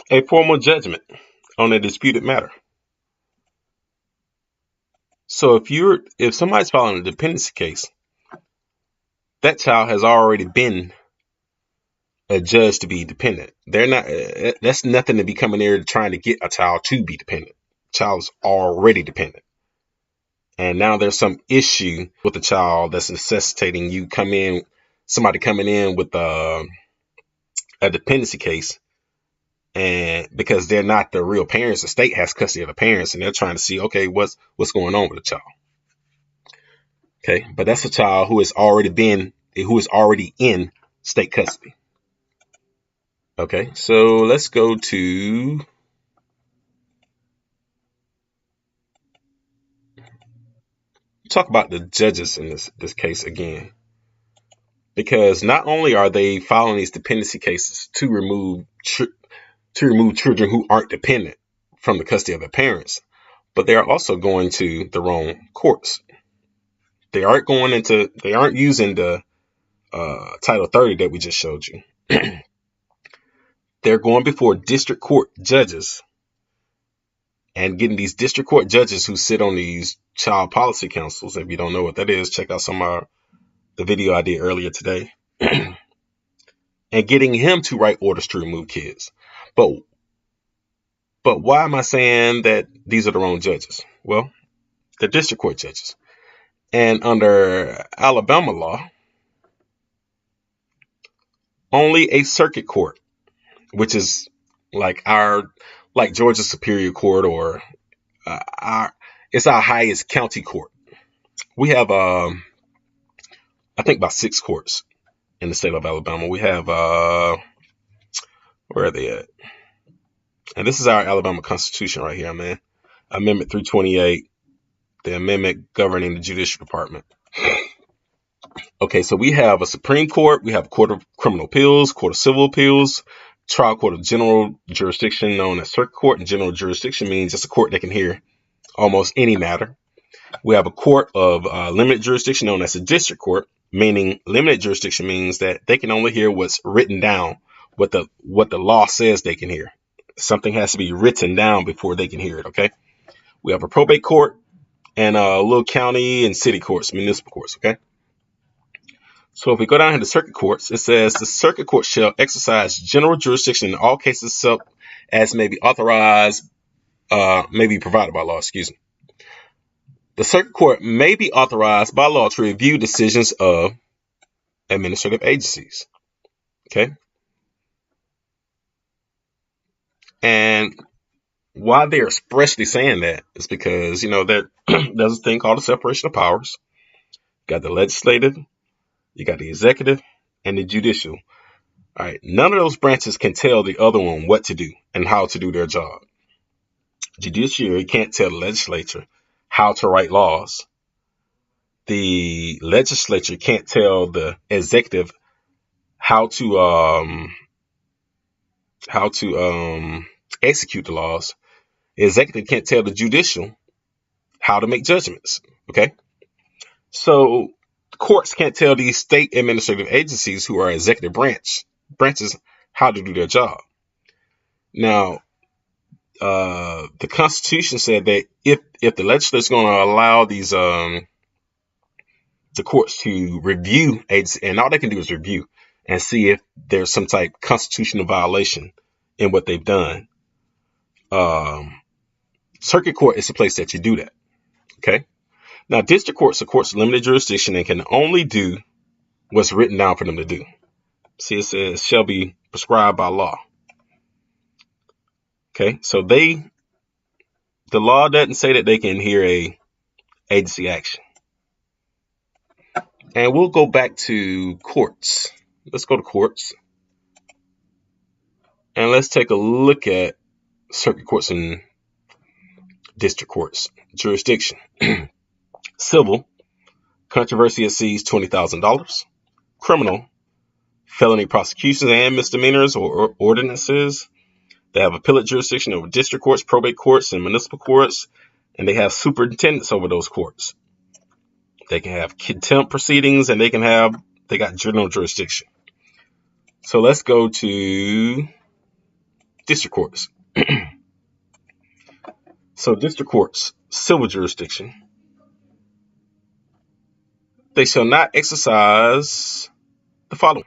A: A formal judgment on a disputed matter. So if somebody's filing a dependency case, that child has already been adjudged to be dependent. They're not. That's nothing to be coming there trying to get a child to be dependent. Child's already dependent, and now there's some issue with the child that's necessitating somebody coming in with a dependency case. And because they're not the real parents, the state has custody of the parents, and they're trying to see, okay, what's going on with the child. Okay, but that's a child who is already in state custody. Okay, so let's go to talk about the judges in this case again, because not only are they filing these dependency cases to remove children who aren't dependent from the custody of their parents, but they are also going to the wrong courts. They aren't using the Title 30 that we just showed you. They're going before district court judges and getting these district court judges who sit on these child policy councils. If you don't know what that is, check out the video I did earlier today. And getting him to write orders to remove kids. But why am I saying that these are the wrong judges? Well, they're district court judges. And under Alabama law, only a circuit court, which is like Georgia Superior Court, or it's our highest county court. We have I think about 6 courts in the state of Alabama. We have where are they at? And this is our Alabama Constitution right here, man. Amendment 328, the amendment governing the judicial department. Okay, so we have a Supreme Court, we have a Court of Criminal Appeals, Court of Civil Appeals, Trial Court of General Jurisdiction known as Circuit Court. And general jurisdiction means it's a court that can hear almost any matter. We have a Court of Limited Jurisdiction known as a District Court, meaning limited jurisdiction means that they can only hear what's written down, what the law says they can hear. Something has to be written down before they can hear it, okay? We have a probate court and little county and city courts, municipal courts, okay? So if we go down here to circuit courts, it says the circuit court shall exercise general jurisdiction in all cases as may be authorized, may be provided by law, excuse me. The circuit court may be authorized by law to review decisions of administrative agencies, okay? And why they're expressly saying that is because, there's a thing called the separation of powers. You got the legislative, you got the executive, and the judicial. All right. None of those branches can tell the other one what to do and how to do their job. Judiciary can't tell the legislature how to write laws. The legislature can't tell the executive how to execute the laws. The executive can't tell the judicial how to make judgments. Okay. So courts can't tell these state administrative agencies who are executive branches how to do their job. Now, the Constitution said that if the legislature is going to allow these the courts to review agency, and all they can do is review and see if there's some type of constitutional violation in what they've done. Circuit court is the place that you do that. Okay. Now, district courts are courts of limited jurisdiction and can only do what's written down for them to do. See, it says shall be prescribed by law. Okay, so the law doesn't say that they can hear a agency action. And we'll go back to courts. Let's go to courts. And let's take a look at circuit courts and district courts. Jurisdiction. Civil, controversy exceeds $20,000. Criminal, felony prosecutions and misdemeanors or ordinances. They have appellate jurisdiction over district courts, probate courts, and municipal courts. And they have superintendents over those courts. They can have contempt proceedings, and they got general jurisdiction. So let's go to district courts. So district courts, civil jurisdiction. They shall not exercise the following: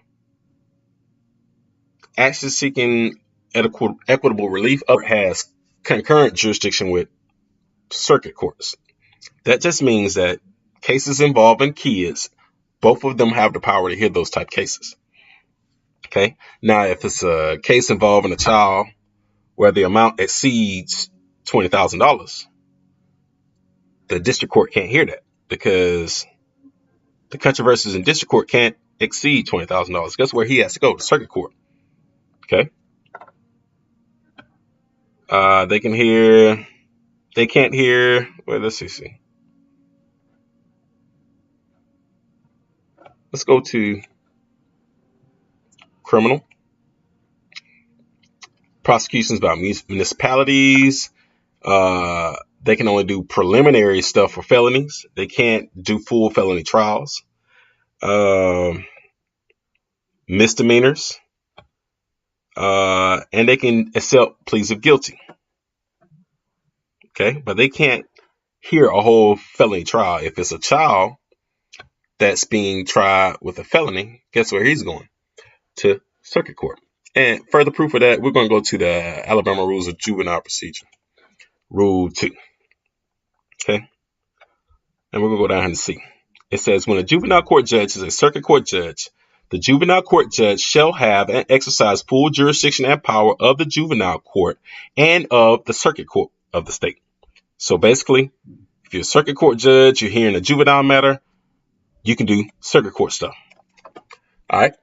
A: actions seeking equitable relief has concurrent jurisdiction with circuit courts. That just means that cases involving kids, both of them have the power to hear those type cases. Okay. Now, if it's a case involving a child where the amount exceeds $20,000, the district court can't hear that because the controversies in district court can't exceed $20,000. Guess where he has to go? The circuit court. Okay. They can't hear. Well, let's see. Let's go to criminal. Prosecutions by municipalities. They can only do preliminary stuff for felonies. They can't do full felony trials. Misdemeanors. And they can accept pleas of guilty. Okay, but they can't hear a whole felony trial. If it's a child that's being tried with a felony, guess where he's going? To circuit court. And further proof of that, we're going to go to the Alabama Rules of Juvenile Procedure, Rule 2. Okay, and we're going to go down and see. It says, when a juvenile court judge is a circuit court judge, the juvenile court judge shall have and exercise full jurisdiction and power of the juvenile court and of the circuit court of the state. So basically, if you're a circuit court judge, you're hearing a juvenile matter, you can do circuit court stuff. All right.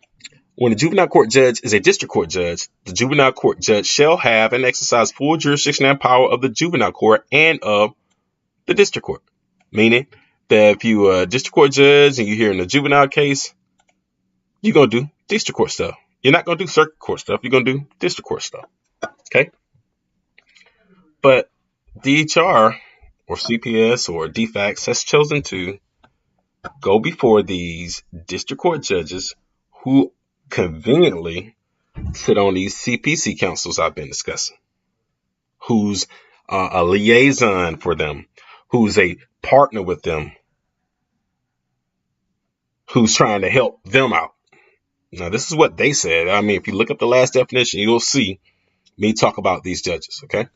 A: When a juvenile court judge is a district court judge, the juvenile court judge shall have and exercise full jurisdiction and power of the juvenile court and of the district court. Meaning that if you're a district court judge and you're hearing a juvenile case, you're going to do district court stuff. You're not going to do circuit court stuff. You're going to do district court stuff. Okay. But DHR or CPS or DFACS has chosen to go before these district court judges who conveniently sit on these CPC councils I've been discussing, who's a liaison for them, who's a partner with them, who's trying to help them out. Now, this is what they said. I mean, if you look up the last definition, you'll see me talk about these judges. Okay.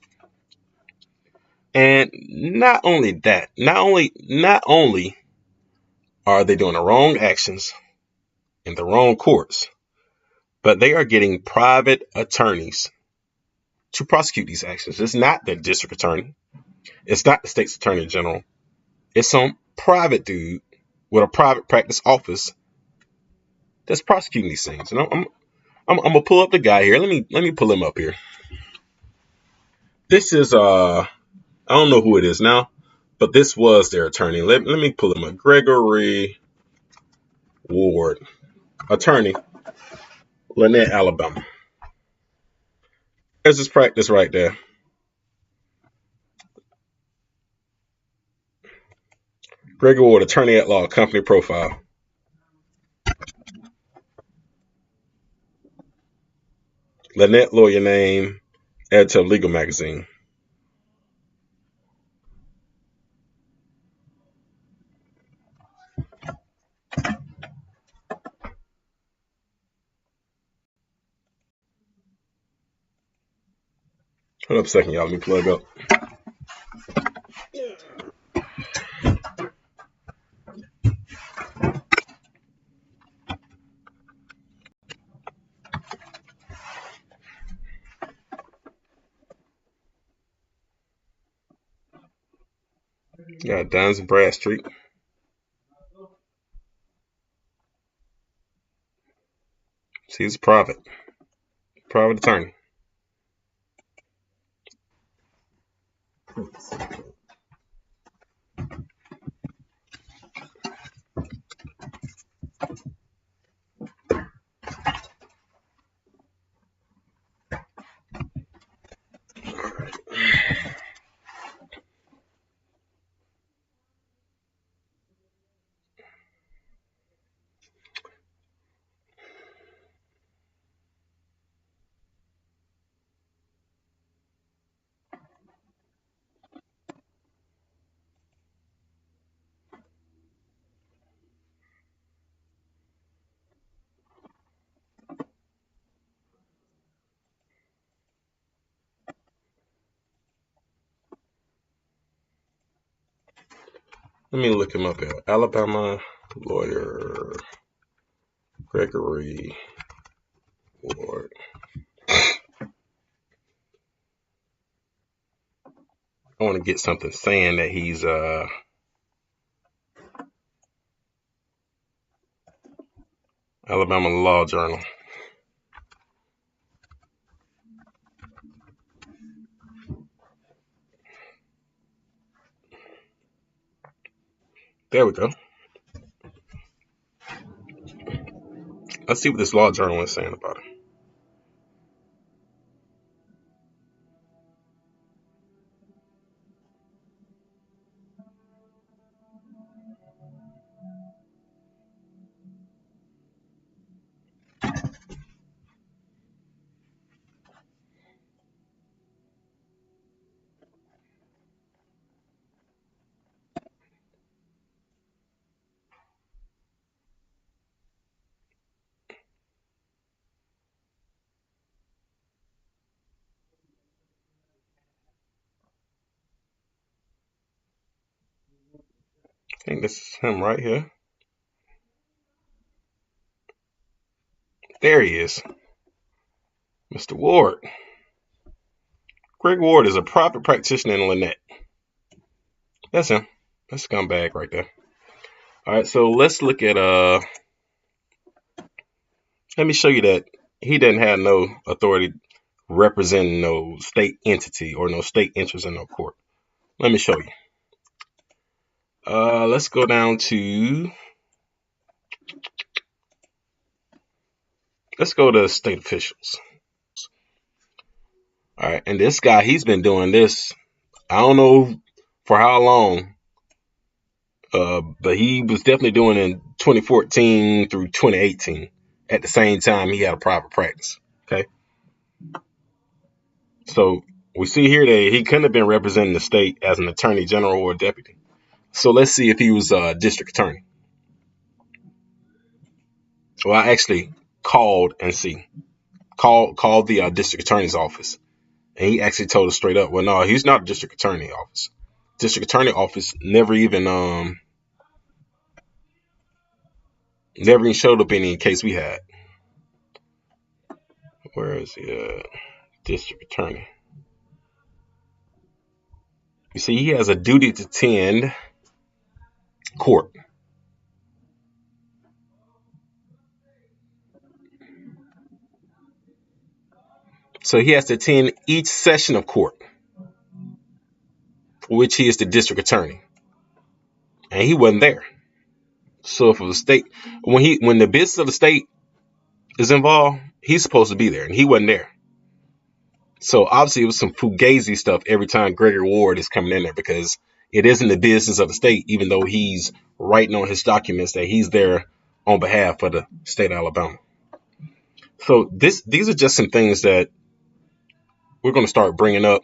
A: And not only that, not only are they doing the wrong actions in the wrong courts, but they are getting private attorneys to prosecute these actions. It's not the district attorney. It's not the state's attorney general. It's some private dude with a private practice office that's prosecuting these things. And I'm gonna pull up the guy here. Let me pull him up here. This is I don't know who it is now, but this was their attorney. Let me pull him up. Gregory Ward, attorney, Lynette, Alabama. There's his practice right there. Gregory Ward, attorney at law, company profile. Lynette, lawyer name, editor of Legal Magazine. Hold up a second, y'all. Let me plug up. Got Duns and Bradstreet. He's a private attorney. Let me look him up here. Alabama lawyer Gregory Ward. I want to get something saying that he's Alabama Law Journal. There we go. Let's see what this law journal is saying about it. I think this is him right here. There he is. Mr. Ward. Greg Ward is a private practitioner in Lynette. That's him. That's a scumbag right there. All right, so let's look at let me show you that he doesn't have no authority representing no state entity or no state interest in no court. Let me show you. Let's go down to, let's go to state officials. All right, and this guy, he's been doing this, I don't know for how long, but he was definitely doing it in 2014 through 2018. At the same time, he had a private practice. Okay. So we see here that he couldn't have been representing the state as an attorney general or deputy. So let's see if he was a district attorney. Well, I actually called and see. Called the district attorney's office. And he actually told us straight up, well, no, he's not a district attorney office. District attorney office never even showed up any case we had. Where is the district attorney? You see, he has a duty to attend court. So he has to attend each session of court, for which he is the district attorney. And he wasn't there. So for the state, when the business of the state is involved, he's supposed to be there, and he wasn't there. So obviously it was some fugazi stuff every time Gregory Ward is coming in there, because it isn't the business of the state, even though he's writing on his documents that he's there on behalf of the state of Alabama. So these are just some things that we're going to start bringing up.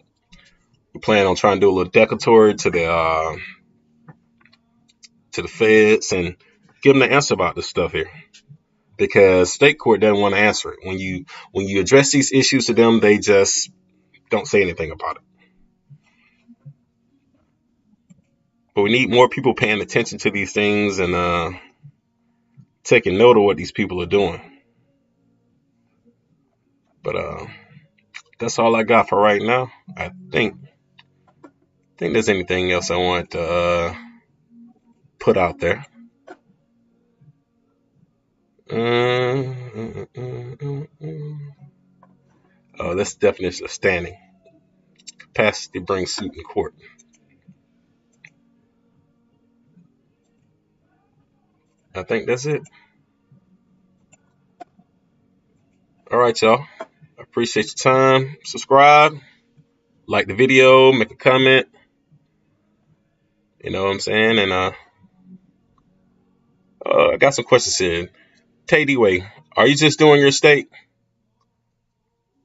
A: We plan on trying to do a little declaratory to the feds and give them the answer about this stuff here, because state court doesn't want to answer it. When you address these issues to them, they just don't say anything about it. But we need more people paying attention to these things and taking note of what these people are doing. But that's all I got for right now. I think there's anything else I want to put out there. Oh, that's the definition of standing. Capacity to bring suit in court. I think that's it. All right, y'all. I appreciate your time. Subscribe, like the video, make a comment. You know what I'm saying? And I got some questions here. Tay D-Way, are you just doing your state?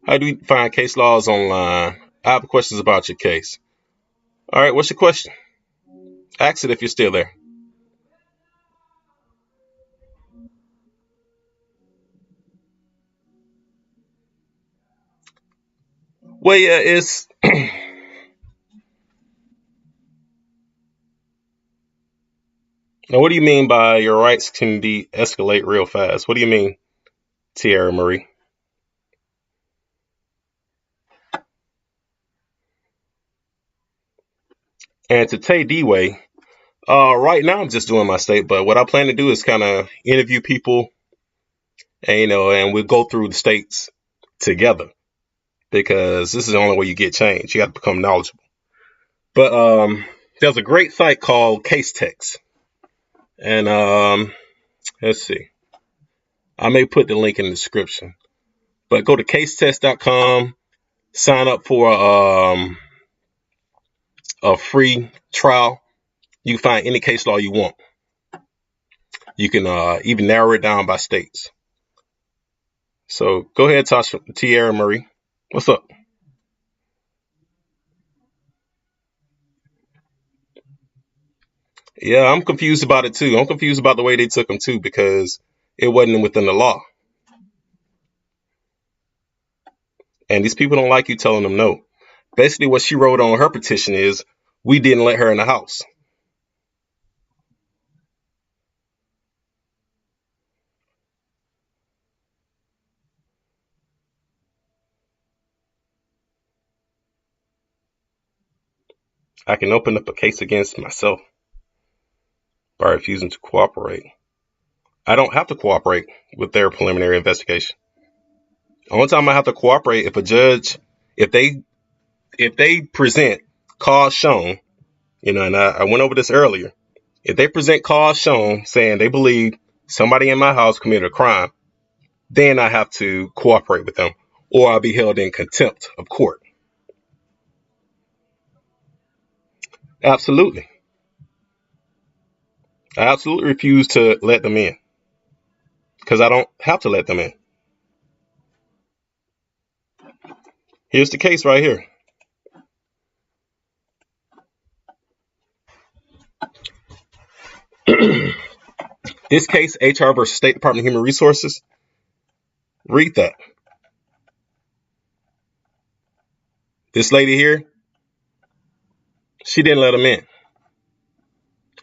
A: How do we find case laws online? I have questions about your case. All right, what's your question? Ask it if you're still there. Well, yeah, it's now, what do you mean by your rights can de-escalate real fast? What do you mean, Tierra Marie? And to Tay D-Way, right now I'm just doing my state, but what I plan to do is kind of interview people, and and we'll go through the states together, because this is the only way you get change. You got to become knowledgeable. But there's a great site called Case Text, and let's see, I may put the link in the description. But go to casetest.com, sign up for a free trial. You can find any case law you want. You can even narrow it down by states. So go ahead, Tasha, Tierra Marie. What's up? Yeah, I'm confused about it too. I'm confused about the way they took them too, because it wasn't within the law. And these people don't like you telling them no. Basically, what she wrote on her petition is, we didn't let her in the house. I can open up a case against myself by refusing to cooperate. I don't have to cooperate with their preliminary investigation. The only time I have to cooperate if a judge, if they present cause shown, and I went over this earlier. If they present cause shown saying they believe somebody in my house committed a crime, then I have to cooperate with them, or I'll be held in contempt of court. Absolutely. I absolutely refuse to let them in, because I don't have to let them in. Here's the case right here. This case, HR versus State Department of Human Resources. Read that. This lady here, she didn't let him in.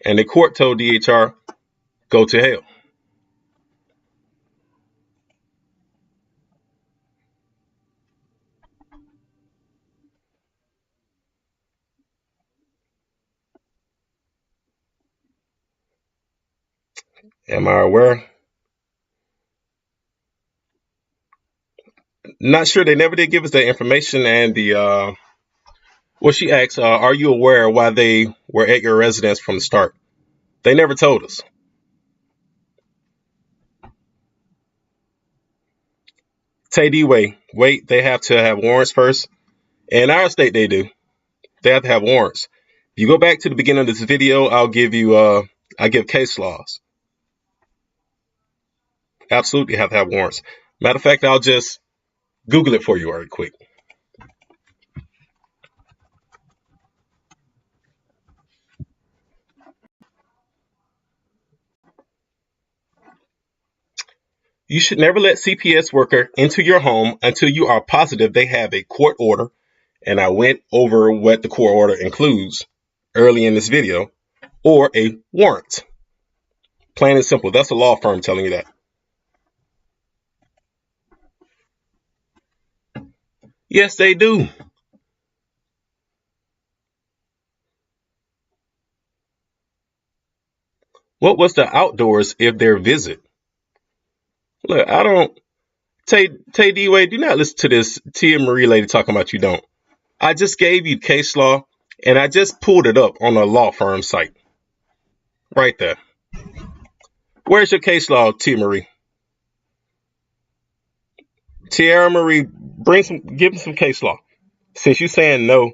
A: And the court told DHR, go to hell. Am I aware? Not sure. They never did give us that information. And she asked, are you aware why they were at your residence from the start? They never told us. Tay D-Way, wait, they have to have warrants first. In our state, they do. They have to have warrants. you go back to the beginning of this video, I'll give you, I give case laws. Absolutely have to have warrants. Matter of fact, I'll just Google it for you right quick. You should never let CPS worker into your home until you are positive they have a court order. And I went over what the court order includes early in this video, or a warrant. Plain and simple. That's a law firm telling you that. Yes, they do. What was the outdoors if their visit? Look, I don't. Tay D-Way, do not listen to this Tia Marie lady talking about you don't. I just gave you case law, and I just pulled it up on a law firm site. Right there. Where's your case law, Tia Marie? Tiara Marie, give him some case law. Since you're saying no,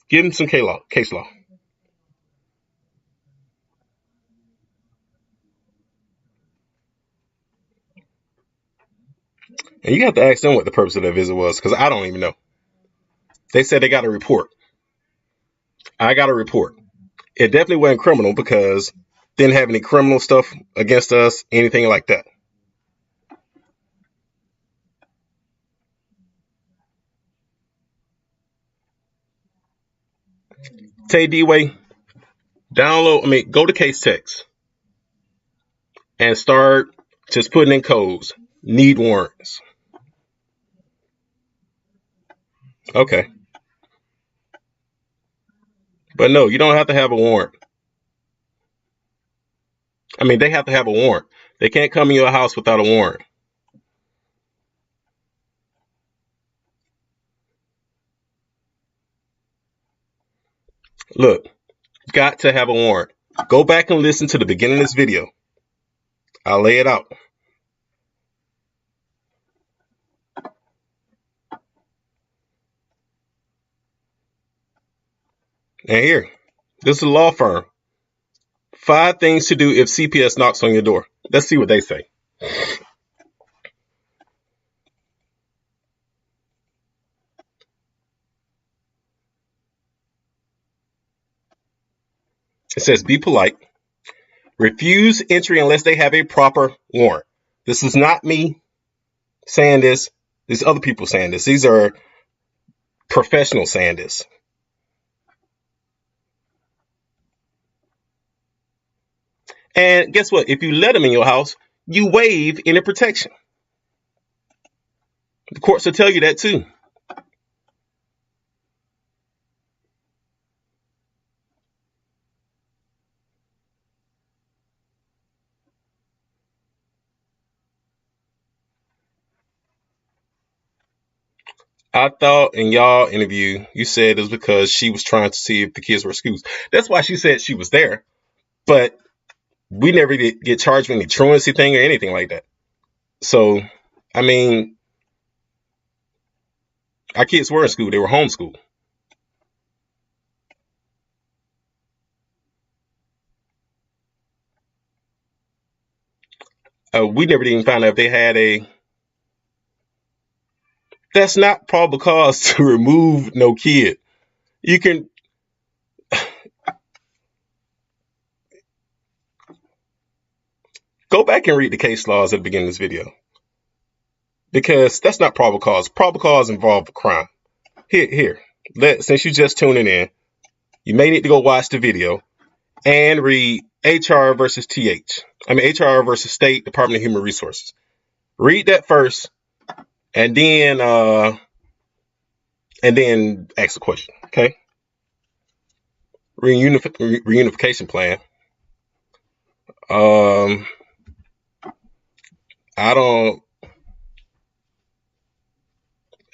A: give him some case law. And you have to ask them what the purpose of their visit was, because I don't even know. They said they got a report. I got a report. It definitely wasn't criminal because didn't have any criminal stuff against us, anything like that. Tay D-Way, go to case text and start just putting in codes. Need warrants. Okay. But no, you don't have to have a warrant. I mean, they have to have a warrant. They can't come in your house without a warrant. Look, got to have a warrant. Go back and listen to the beginning of this video. I'll lay it out. And here, this is a law firm. 5 things to do if CPS knocks on your door. Let's see what they say. It says, be polite. Refuse entry unless they have a proper warrant. This is not me saying this. There's other people saying this. These are professionals saying this. And guess what? If you let them in your house, you waive any protection. The courts will tell you that too. I thought in y'all interview, you said it was because she was trying to see if the kids were excused. That's why she said she was there. But we never did get charged with any truancy thing or anything like that. So, I mean, our kids were in school. They were homeschooled. We never even found out if they had a... That's not probable cause to remove no kid. You can... Go back and read the case laws at the beginning of this video. Because that's not probable cause. Probable cause involve a crime. Here. Since you're just tuning in, you may need to go watch the video and read HR versus HR versus State Department of Human Resources. Read that first, and then ask a question. Okay. Reunification plan.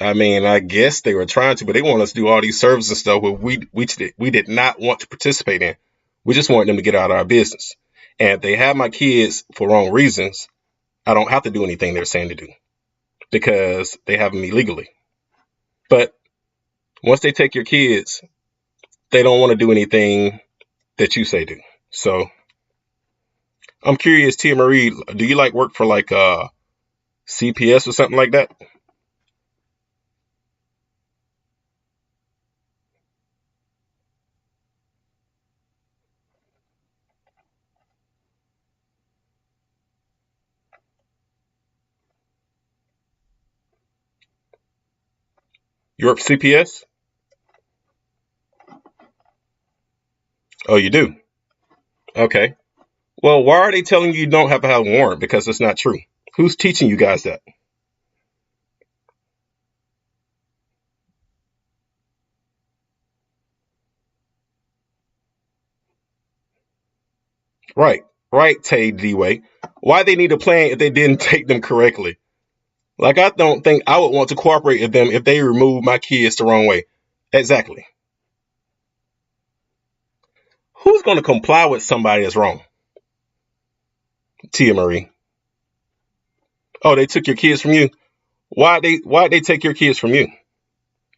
A: I guess they were trying to, but they want us to do all these services and stuff where we did not want to participate in. We just want them to get out of our business. And if they have my kids for wrong reasons, I don't have to do anything they're saying to do because they have them illegally. But once they take your kids, they don't want to do anything that you say do. So I'm curious, Tia Marie, do you like work for like CPS or something like that? You work for CPS? Oh, you do? Okay. Well, why are they telling you don't have to have a warrant? Because it's not true. Who's teaching you guys that? Right. Right, Tay D-Way. Why they need a plan if they didn't take them correctly? Like, I don't think I would want to cooperate with them if they remove my kids the wrong way. Exactly. Who's going to comply with somebody that's wrong? Tia Marie. Oh, they took your kids from you? Why'd they take your kids from you?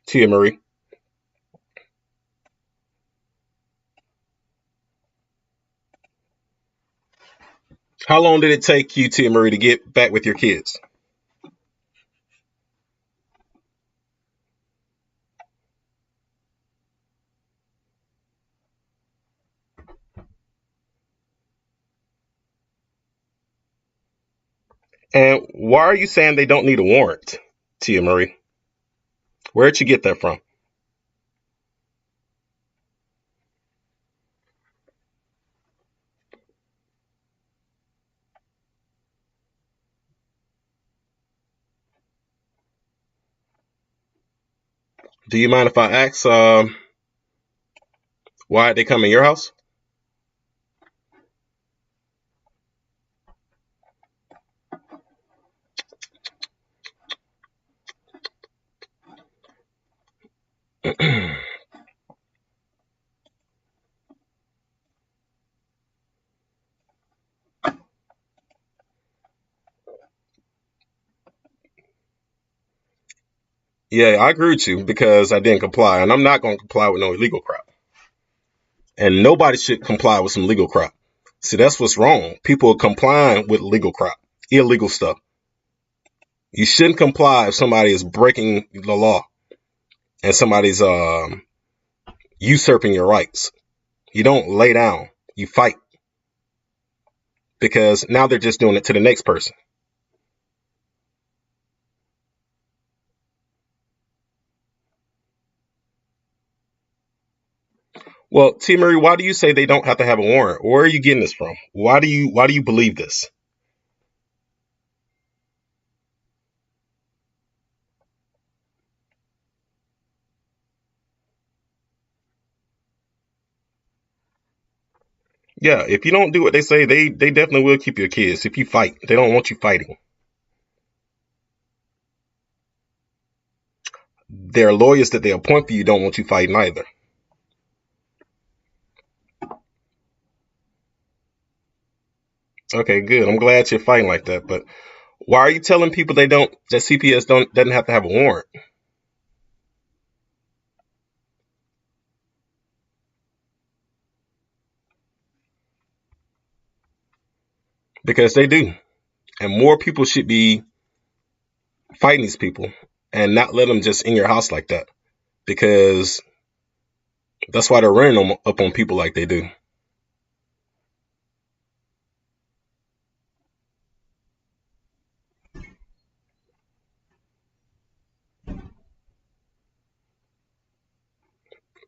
A: Tia Marie. How long did it take you, Tia Marie, to get back with your kids? And why are you saying they don't need a warrant, Tia Marie? Where'd you get that from? Do you mind if I ask why they come in your house? Yeah, I agree with you because I didn't comply, and I'm not going to comply with no illegal crap. And nobody should comply with some legal crap. See, that's what's wrong. People are complying with legal crap, illegal stuff. You shouldn't comply if somebody is breaking the law and somebody's usurping your rights. You don't lay down. You fight because now they're just doing it to the next person. Well, T. Murray, why do you say they don't have to have a warrant? Where are you getting this from? Why do you believe this? Yeah, if you don't do what they say, they definitely will keep your kids. If you fight, they don't want you fighting. Their lawyers that they appoint for you don't want you fighting either. Okay, good. I'm glad you're fighting like that. But why are you telling people that CPS don't doesn't have to have a warrant? Because they do. And more people should be fighting these people and not let them just in your house like that. Because that's why they're running up on people like they do.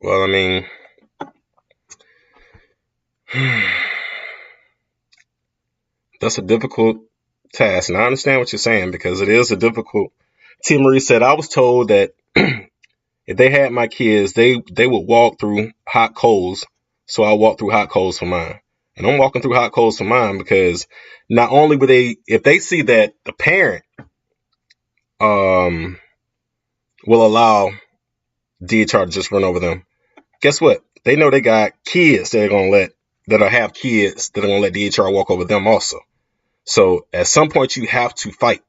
A: Well, I mean, that's a difficult task. And I understand what you're saying because it is a difficult. T. Marie said, I was told that if they had my kids, they would walk through hot coals. So I walk through hot coals for mine. And I'm walking through hot coals for mine because not only would if they see that the parent um, will allow DHR to just run over them, guess what? They know they got kids that'll have kids that are gonna let DHR walk over them also. So at some point you have to fight.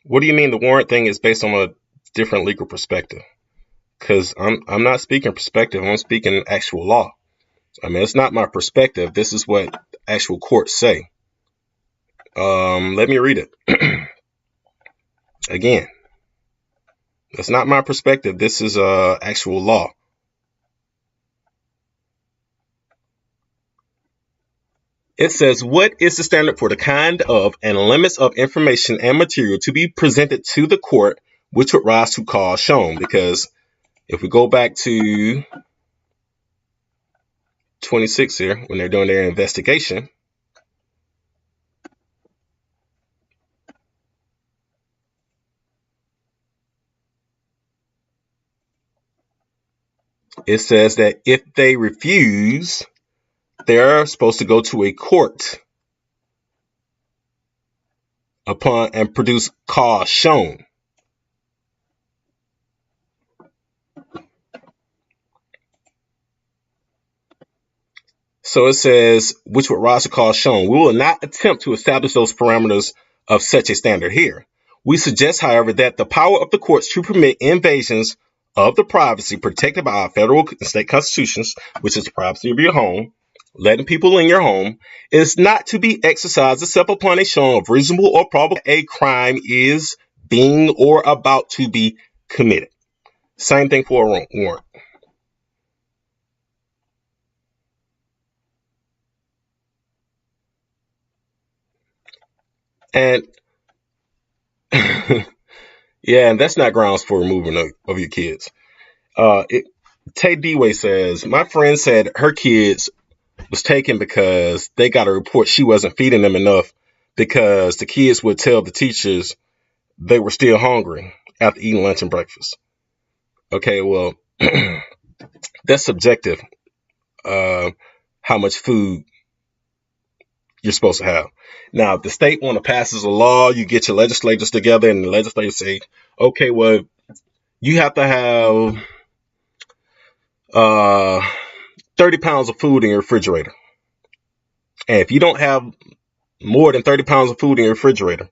A: What do you mean the warrant thing is based on a different legal perspective? Because I'm not speaking perspective. I'm speaking actual law. I mean, it's not my perspective. This is what actual courts say. Let me read it again. It's not my perspective. This is actual law. It says, what is the standard for the kind of and limits of information and material to be presented to the court which would rise to cause shown? Because if we go back to 26 here, when they're doing their investigation, it says that if they refuse, they're supposed to go to a court upon and produce cause shown. So it says, which would rise to cause shown. We will not attempt to establish those parameters of such a standard here. We suggest, however, that the power of the courts to permit invasions of the privacy protected by our federal and state constitutions, which is the privacy of your home, letting people in your home, is not to be exercised except upon a showing of reasonable or probable a crime is being or about to be committed. Same thing for a warrant. And yeah, and that's not grounds for removing of your kids. Tay Dewey says, my friend said her kids was taken because they got a report she wasn't feeding them enough because the kids would tell the teachers they were still hungry after eating lunch and breakfast. Okay, well, that's subjective, how much food you're supposed to have. Now, if the state want to pass a law, you get your legislators together and the legislators say, okay, well, you have to have 30 pounds of food in your refrigerator. And if you don't have more than 30 pounds of food in your refrigerator,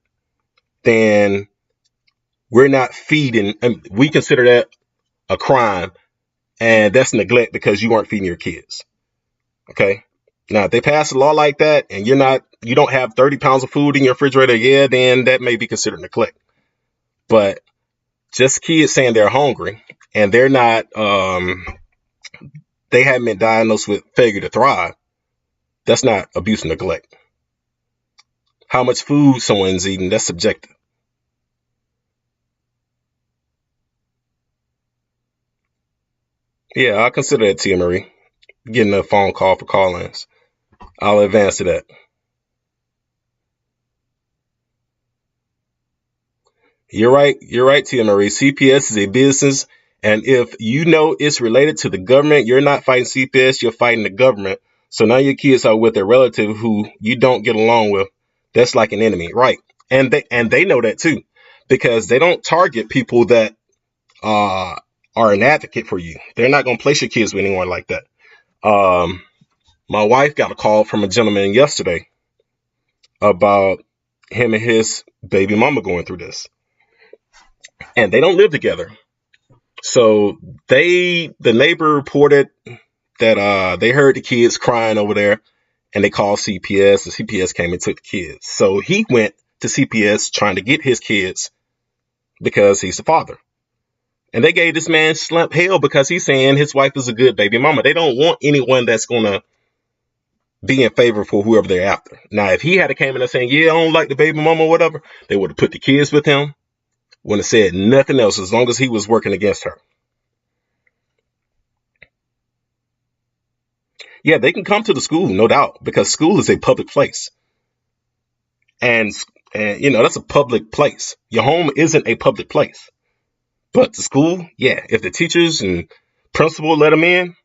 A: then we're not feeding, and we consider that a crime, and that's neglect because you aren't feeding your kids. Okay. Now, if they pass a law like that and you don't have 30 pounds of food in your refrigerator, yeah, then that may be considered neglect. But just kids saying they're hungry and they're not, they haven't been diagnosed with failure to thrive, that's not abuse and neglect. How much food someone's eating, that's subjective. Yeah, I'll consider that, Tia Marie. Getting a phone call for call-ins. I'll advance to that. You're right, Tia Marie. CPS is a business, and if you know it's related to the government, you're not fighting CPS, you're fighting the government. So now your kids are with a relative who you don't get along with. That's like an enemy, right? And they know that too, because they don't target people that are an advocate for you. They're not going to place your kids with anyone like that. My wife got a call from a gentleman yesterday about him and his baby mama going through this. And they don't live together. So the neighbor reported that they heard the kids crying over there and they called CPS. The CPS came and took the kids. So he went to CPS trying to get his kids because he's the father. And they gave this man slump hell because he's saying his wife is a good baby mama. They don't want anyone that's going to be in favor for whoever they're after. Now, if he had came in and saying, yeah, I don't like the baby mama or whatever, they would have put the kids with him. Wouldn't have said nothing else as long as he was working against her. Yeah, they can come to the school, no doubt, because school is a public place. And that's a public place. Your home isn't a public place. But the school, yeah, if the teachers and principal let them in,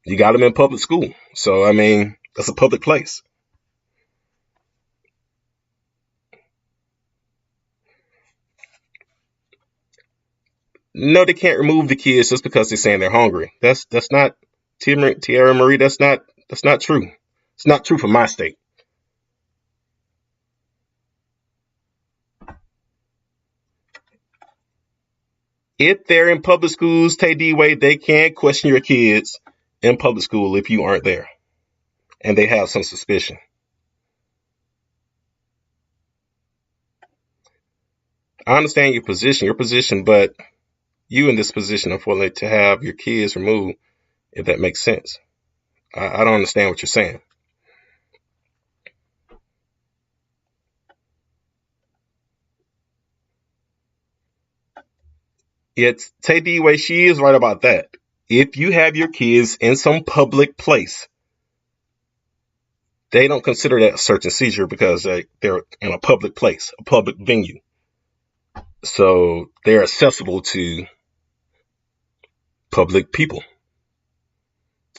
A: you got them in public school. So, I mean, that's a public place. No, they can't remove the kids just because they're saying they're hungry. That's not, Tierra Marie, that's not true. It's not true for my state. if they're in public schools, Tay D-Way, they can question your kids in public school if you aren't there and they have some suspicion. I understand your position, but you in this position, unfortunately, to have your kids removed, if that makes sense. I don't understand what you're saying. It's Tay D-Way, she is right about that. If you have your kids in some public place, they don't consider that a search and seizure because they're in a public place, a public venue. So they're accessible to public people.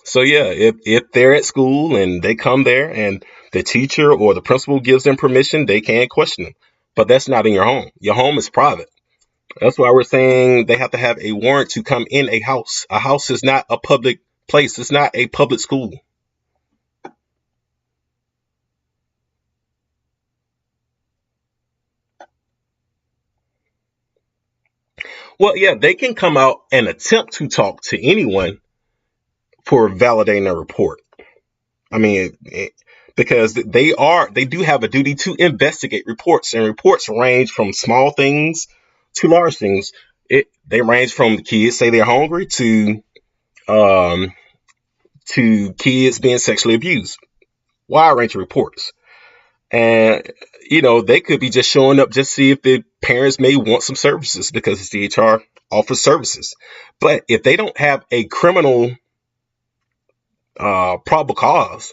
A: So yeah, if they're at school and they come there and the teacher or the principal gives them permission, they can question them. But that's not in your home. Your home is private. That's why we're saying they have to have a warrant to come in a house. A house is not a public place. It's not a public school. Well, yeah, they can come out and attempt to talk to anyone for validating a report. I mean, because they do have a duty to investigate reports, and reports range from small things to large things. They range from kids say they're hungry to kids being sexually abused. Wide range of reports. And, they could be just showing up just to see if the parents may want some services because DHR offers services. But if they don't have a criminal probable cause,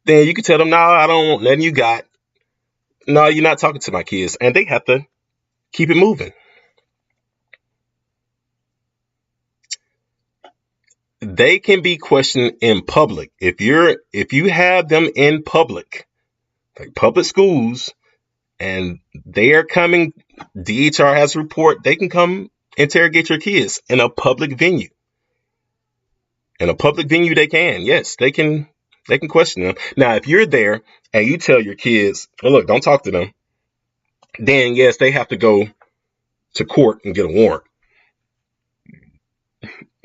A: then you can tell them, no, I don't want nothing you got. No, you're not talking to my kids. And they have to keep it moving. They can be questioned in public. If you have them in public, like public schools, and they are coming, DHR has a report, they can come interrogate your kids in a public venue. In a public venue, they can. Yes, they can question them. Now, if you're there and you tell your kids, well, look, don't talk to them, then yes, they have to go to court and get a warrant.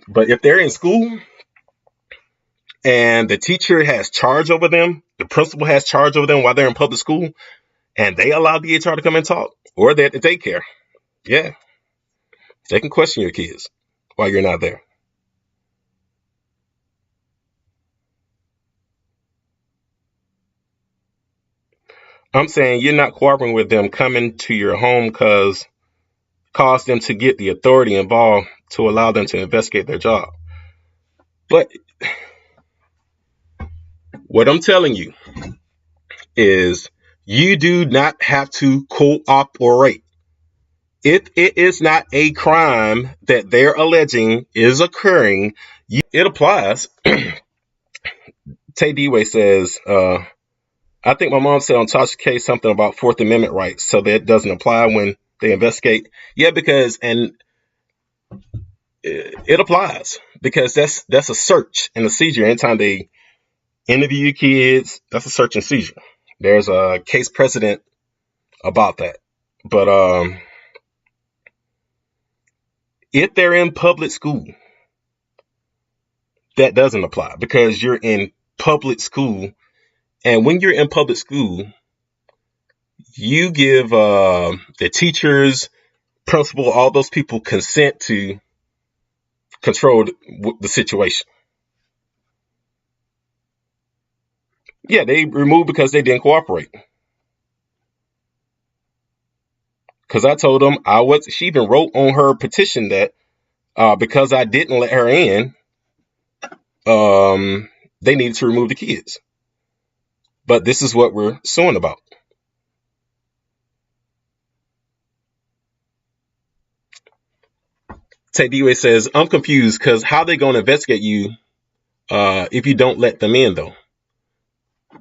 A: But if they're in school and the teacher has charge over them, the principal has charge over them while they're in public school, and they allow DHR to come and talk, or they're at the daycare, yeah, they can question your kids while you're not there. I'm saying you're not cooperating with them coming to your home because cause them to get the authority involved to allow them to investigate their job. But what I'm telling you is you do not have to cooperate. If it is not a crime that they're alleging is occurring, it applies. Tay D-Way says, I think my mom said on Tasha's case something about Fourth Amendment rights, so that doesn't apply when they investigate. Yeah, because it applies because that's a search and a seizure. Anytime they interview your kids, that's a search and seizure. There's a case precedent about that. But if they're in public school, that doesn't apply because you're in public school. And when you're in public school, you give the teachers, principal, all those people consent to control the situation. Yeah, they removed because they didn't cooperate. Because I told them she even wrote on her petition that because I didn't let her in, they needed to remove the kids. But this is what we're suing about. Tay D-Way says, I'm confused because how they going to investigate you if you don't let them in, though?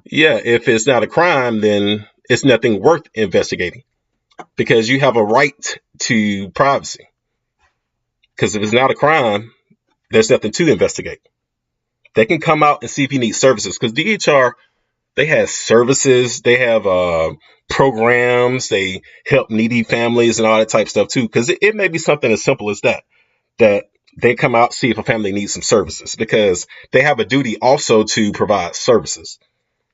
A: Yeah, if it's not a crime, then it's nothing worth investigating because you have a right to privacy. Because if it's not a crime, there's nothing to investigate. They can come out and see if you need services because DHR, they have services, they have programs, they help needy families and all that type of stuff too. Because it may be something as simple as that. that they come out, see if a family needs some services, because they have a duty also to provide services.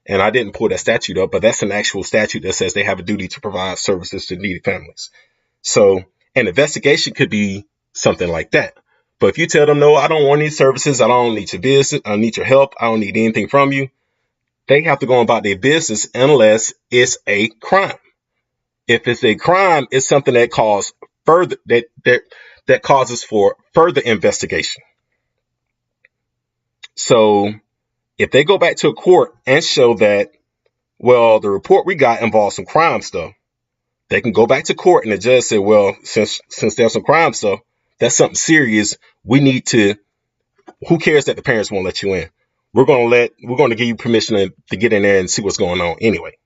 A: And I didn't pull that statute up, but that's an actual statute that says they have a duty to provide services to needy families. So an investigation could be something like that. But if you tell them, no, I don't want any services, I don't need your business, I don't need your help, I don't need anything from you, they have to go about their business unless it's a crime. If it's a crime, it's something that causes further that causes for further investigation. So if they go back to a court and show that, well, the report we got involves some crime stuff, they can go back to court and the judge said, well, since there's some crime stuff, that's something serious. We need to, who cares that the parents won't let you in? We're going to give you permission to get in there and see what's going on anyway.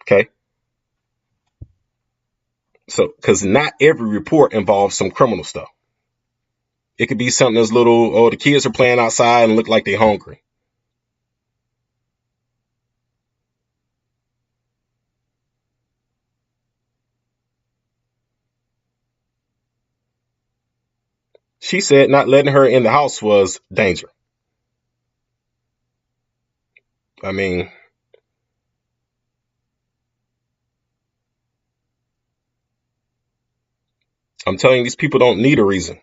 A: Okay. So, because not every report involves some criminal stuff. It could be something as little, oh, the kids are playing outside and look like they're hungry. She said not letting her in the house was danger. I mean, I'm telling you, these people don't need a reason.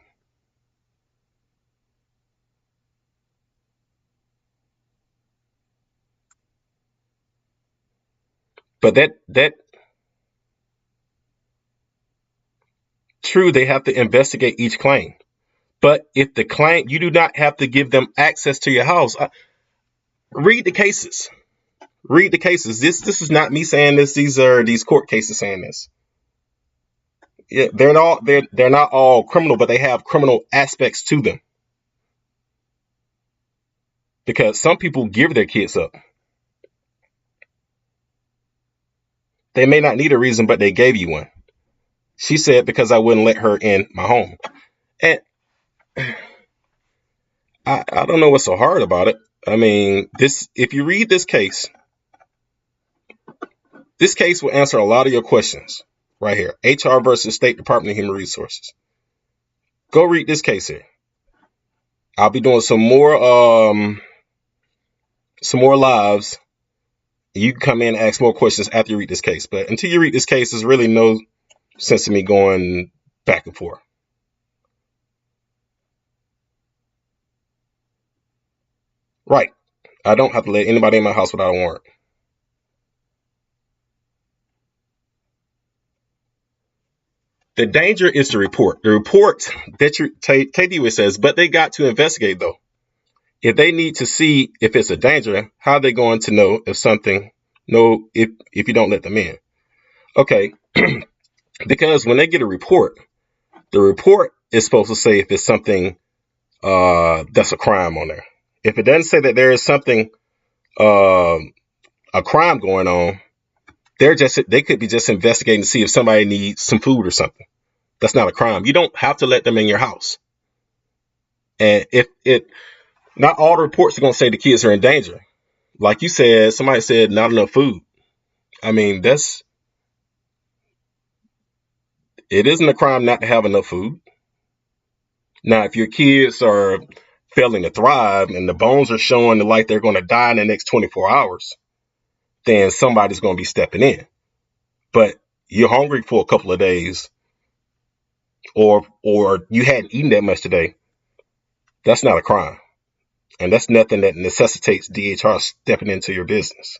A: But that true, they have to investigate each claim. But if the claim, you do not have to give them access to your house. Read the cases. Read the cases. This is not me saying this. These are these court cases saying this. Yeah, they're not all criminal, but they have criminal aspects to them. Because some people give their kids up. They may not need a reason, but they gave you one. She said, because I wouldn't let her in my home. And I don't know what's so hard about it. I mean, if you read this case will answer a lot of your questions right here. HR versus State Department of Human Resources. Go read this case here. I'll be doing some more lives. You can come in and ask more questions after you read this case. But until you read this case, there's really no sense in me going back and forth. Right. I don't have to let anybody in my house without a warrant. The danger is the report. The report that KD says, but they got to investigate though. If they need to see if it's a danger, how are they going to know if you don't let them in? Okay. Because when they get a report, the report is supposed to say if it's something that's a crime on there. If it doesn't say that there is something, a crime going on, they could be just investigating to see if somebody needs some food or something. That's not a crime. You don't have to let them in your house. And not all the reports are going to say the kids are in danger. Like you said, somebody said not enough food. I mean, it isn't a crime not to have enough food. Now, if your kids are failing to thrive and the bones are showing like they're going to die in the next 24 hours, then somebody's going to be stepping in. But you're hungry for a couple of days, or you hadn't eaten that much today, that's not a crime. And that's nothing that necessitates DHR stepping into your business.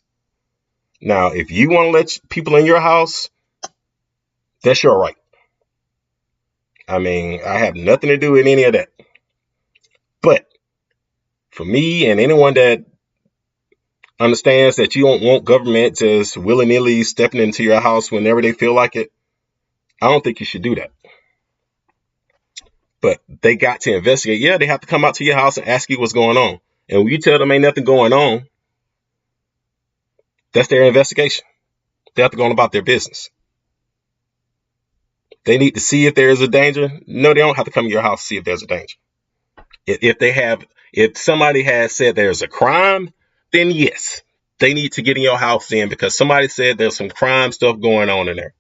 A: Now, if you want to let people in your house, that's your right. I mean, I have nothing to do with any of that. But for me and anyone that understands that you don't want government just willy-nilly stepping into your house whenever they feel like it, I don't think you should do that. But they got to investigate. Yeah, they have to come out to your house and ask you what's going on. And when you tell them ain't nothing going on, that's their investigation. They have to go on about their business. They need to see if there is a danger. No, they don't have to come to your house to see if there's a danger. If somebody has said there's a crime, then yes, they need to get in your house then, because somebody said there's some crime stuff going on in there.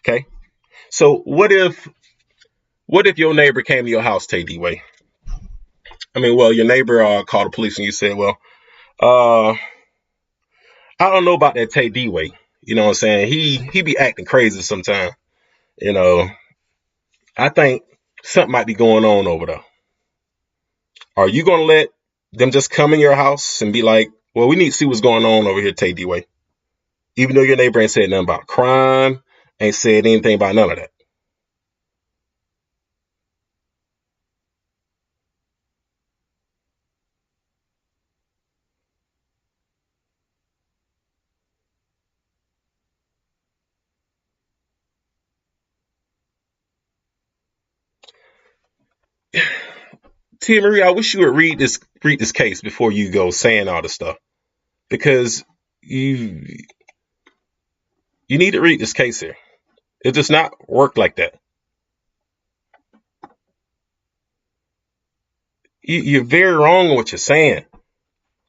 A: Okay. So what if What if your neighbor came to your house, Tay D-Way? I mean, well, your neighbor called the police and you said, well, I don't know about that Tay D-Way. You know what I'm saying? He be acting crazy sometimes. You know, I think something might be going on over there. Are you going to let them just come in your house and be like, well, we need to see what's going on over here, Tay D-Way? Even though your neighbor ain't said nothing about crime, ain't said anything about none of that. Tia Marie, I wish you would read this case before you go saying all this stuff, because you need to read this case here. It does not work like that. You're very wrong in what you're saying.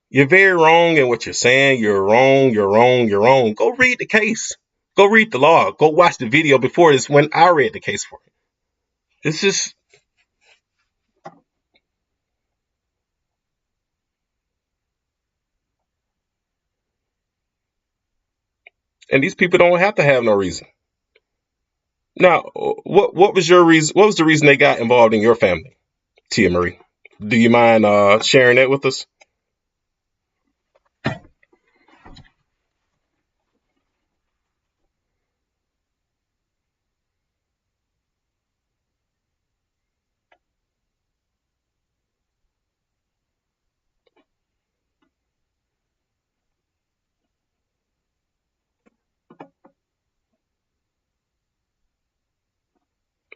A: You're very wrong in what you're saying. You're wrong. You're wrong. You're wrong. Go read the case. Go read the law. Go watch the video before this when I read the case for you. It's just. And these people don't have to have no reason. Now, what was your reason? What was the reason they got involved in your family, Tia Marie? Do you mind sharing that with us?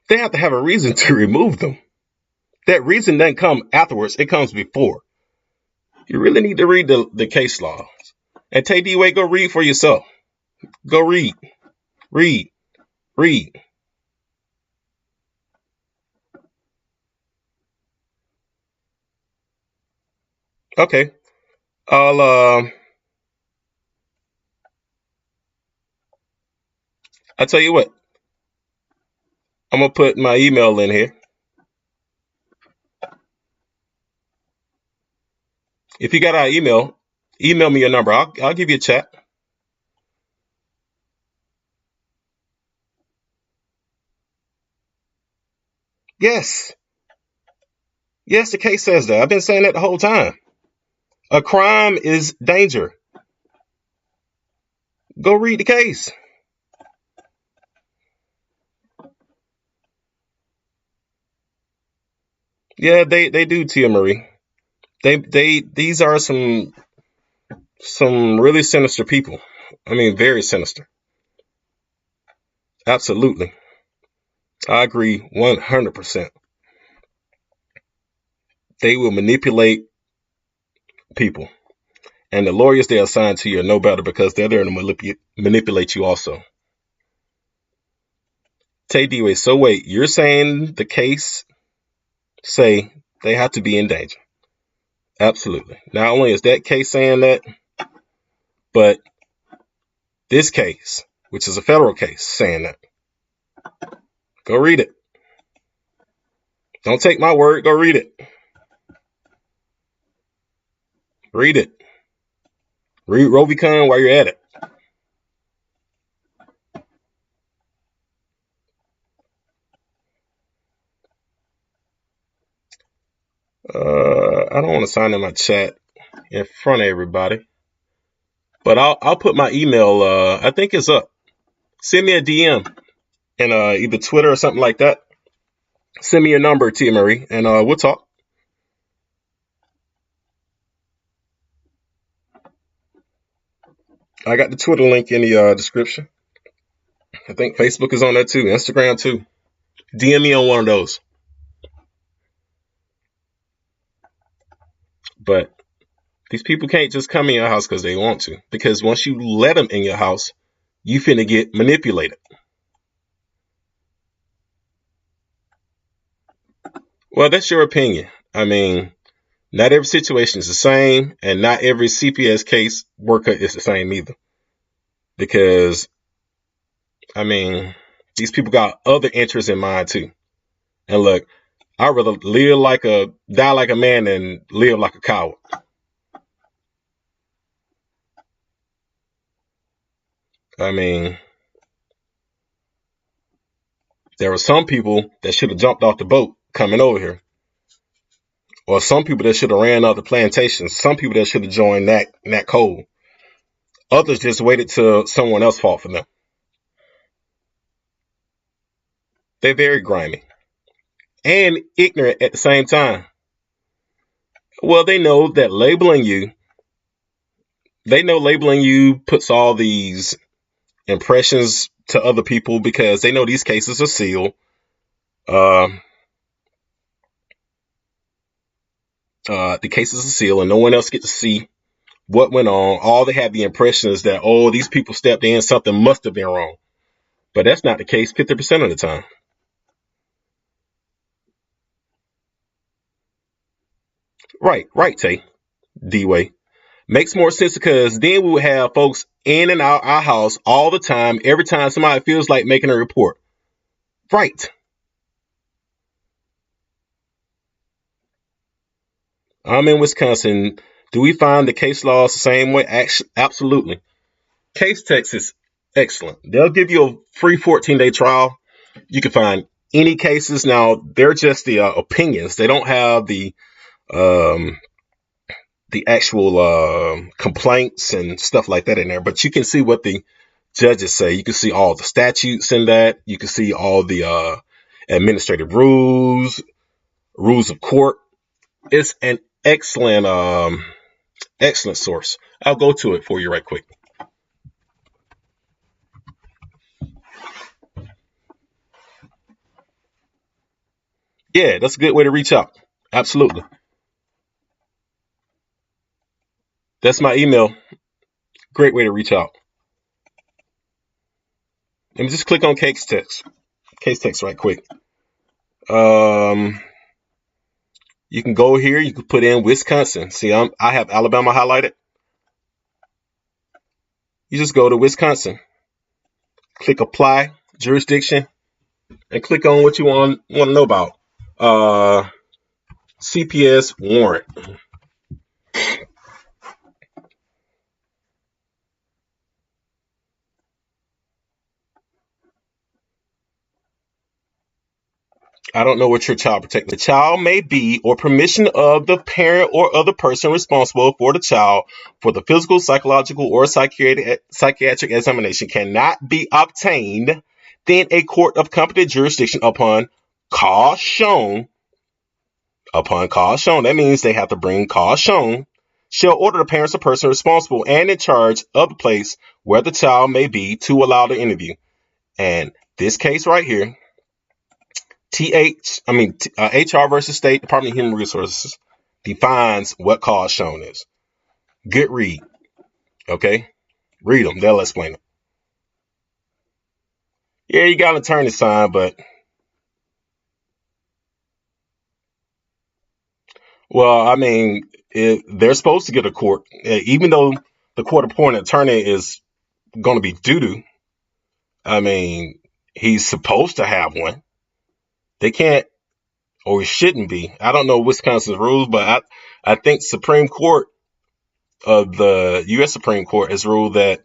A: They have to have a reason to remove them. That reason doesn't come afterwards. It comes before. You really need to read the case laws. And Tay D-Way, go read for yourself. Go read. Read. Read. Okay. I'll tell you what. I'm gonna put my email in here. If you got our email me your number. I'll give you a chat. Yes. Yes, the case says that. I've been saying that the whole time. A crime is danger. Go read the case. Yeah, they do, Tia Marie. These are some really sinister people. I mean, very sinister. Absolutely. I agree 100%. They will manipulate people. And the lawyers they assign to you are no better because they're there to manipulate you also. Tay D-Way, so wait, you're saying the case say they have to be in danger? Absolutely. Not only is that case saying that, but this case, which is a federal case, saying that. Go read it. Don't take my word. Go read it. Read it. Read Roe v. Conn while you're at it. I don't want to sign in my chat in front of everybody, but I'll put my email. I think it's up. Send me a DM in either Twitter or something like that. Send me your number, Tia Marie, and we'll talk. I got the Twitter link in the description. I think Facebook is on there too, Instagram too. DM me on one of those. But these people can't just come in your house because they want to. Because once you let them in your house, you finna get manipulated. Well, that's your opinion. I mean, not every situation is the same, and not every CPS case worker is the same either. Because, I mean, these people got other interests in mind too. And look, I'd rather die like a man than live like a coward. I mean, there were some people that should have jumped off the boat coming over here. Or some people that should have ran off the plantations. Some people that should have joined Nat Cole. Others just waited till someone else fought for them. They're very grimy and ignorant at the same time. Well, they know labeling you puts all these impressions to other people because they know these cases are sealed. The cases are sealed and no one else gets to see what went on. All they have the impression is that, oh, these people stepped in, something must have been wrong. But that's not the case 50% of the time. Right, Tay. D-Way. Makes more sense because then we would have folks in and out our house all the time, every time somebody feels like making a report. Right. I'm in Wisconsin. Do we find the case laws the same way? Absolutely. Case text is excellent. They'll give you a free 14-day trial. You can find any cases. Now, they're just the opinions. They don't have the actual complaints and stuff like that in there. But you can see what the judges say. You can see all the statutes in that. You can see all the administrative rules of court. It's an excellent source. I'll go to it for you right quick. Yeah, that's a good way to reach out. Absolutely. That's my email. Great way to reach out. Let me just click on case text. Case text right quick. You can go here. You can put in Wisconsin. See, I have Alabama highlighted. You just go to Wisconsin. Click apply jurisdiction and click on what you want to know about. CPS warrant. I don't know what your child protected. The child may be or permission of the parent or other person responsible for the child for the physical, psychological, or psychiatric examination cannot be obtained in a court of competent jurisdiction upon cause shown. Upon cause shown, that means they have to bring cause shown, shall order the parents or person responsible and in charge of the place where the child may be to allow the interview. And this case right here, HR versus State Department of Human Resources defines what cause shown is. Good read. Okay? Read them. They'll explain it. Yeah, you got an attorney sign, but well, I mean, they're supposed to get a court, even though the court-appointed attorney is going to be doo-doo. I mean, he's supposed to have one. They can't, or he shouldn't be. I don't know Wisconsin's rules, but I think Supreme Court of the U.S. Supreme Court has ruled that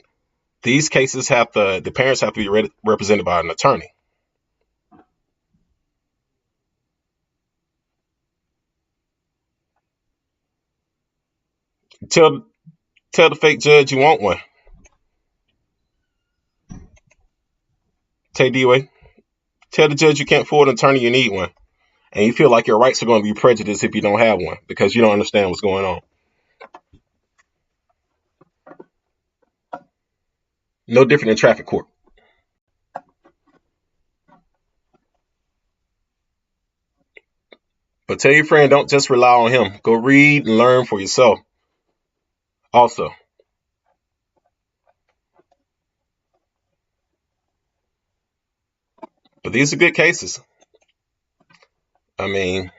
A: these cases the parents have to be represented by an attorney. Tell the fake judge you want one. Tay D-Way. Tell the judge you can't afford an attorney, you need one. And you feel like your rights are going to be prejudiced if you don't have one because you don't understand what's going on. No different than traffic court. But tell your friend, don't just rely on him. Go read and learn for yourself. Also, but these are good cases. I mean,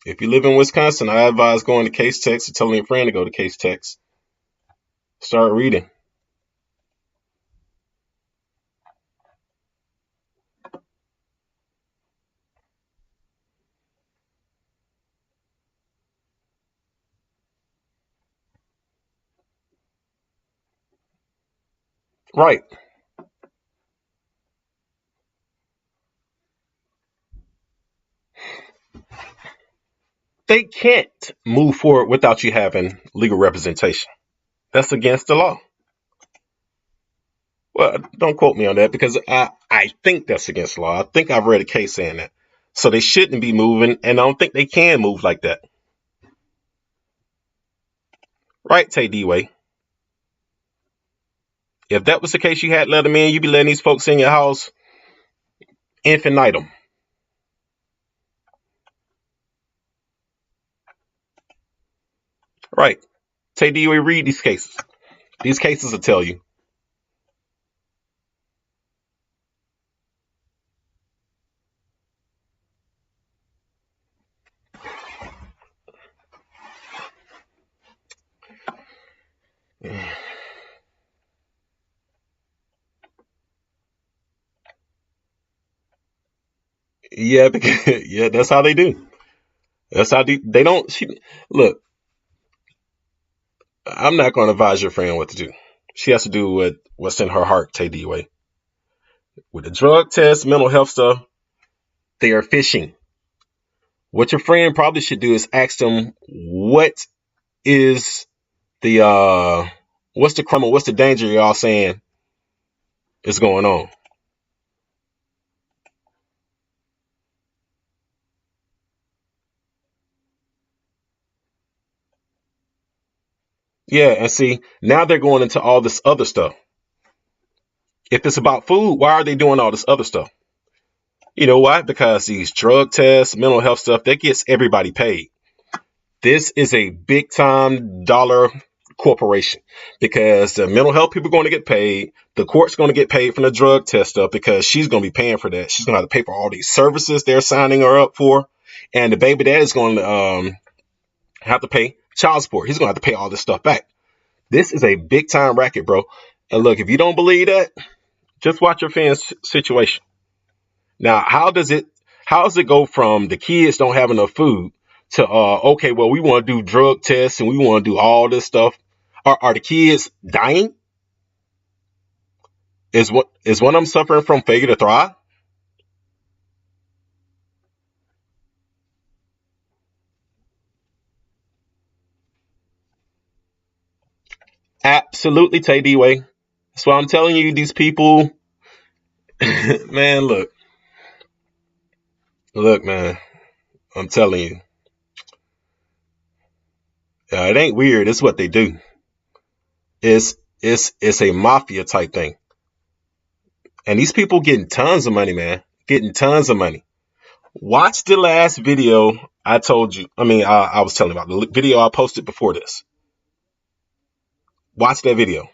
A: if you live in Wisconsin, I advise going to Case Text or telling your friend to go to Case Text. Start reading. Right. They can't move forward without you having legal representation. That's against the law. Well, don't quote me on that because I think that's against the law. I think I've read a case saying that. So they shouldn't be moving, and I don't think they can move like that. Right, Tay D-Way? If that was the case, you had let them in, you'd be letting these folks in your house infinitum. Right. Tay D-Way, read these cases. These cases will tell you. Yeah, because, yeah, that's how they do. That's how they don't. Look, I'm not going to advise your friend what to do. She has to do what's in her heart, Tay D-Way. With the drug test, mental health stuff, they are fishing. What your friend probably should do is ask them what is the what's the crime, what's the danger y'all saying is going on. Yeah, and see, now they're going into all this other stuff. If it's about food, why are they doing all this other stuff? You know why? Because these drug tests, mental health stuff, that gets everybody paid. This is a big time dollar corporation because the mental health people are going to get paid. The court's going to get paid from the drug test stuff because she's going to be paying for that. She's going to have to pay for all these services they're signing her up for. And the baby dad is going to have to pay child support. He's going to have to pay all this stuff back. This is a big time racket, bro. And look, if you don't believe that, just watch your fans' situation. Now, how does it go from the kids don't have enough food to okay, well, we want to do drug tests and we want to do all this stuff? Are the kids dying? Is one of them suffering from failure to thrive? Absolutely, Tay D-Way. That's why I'm telling you, these people, man, look, man, I'm telling you, it ain't weird. It's what they do. It's a mafia type thing. And these people getting tons of money, man. Getting tons of money. Watch the last video I told you. I was telling about the video I posted before this. Watch that video.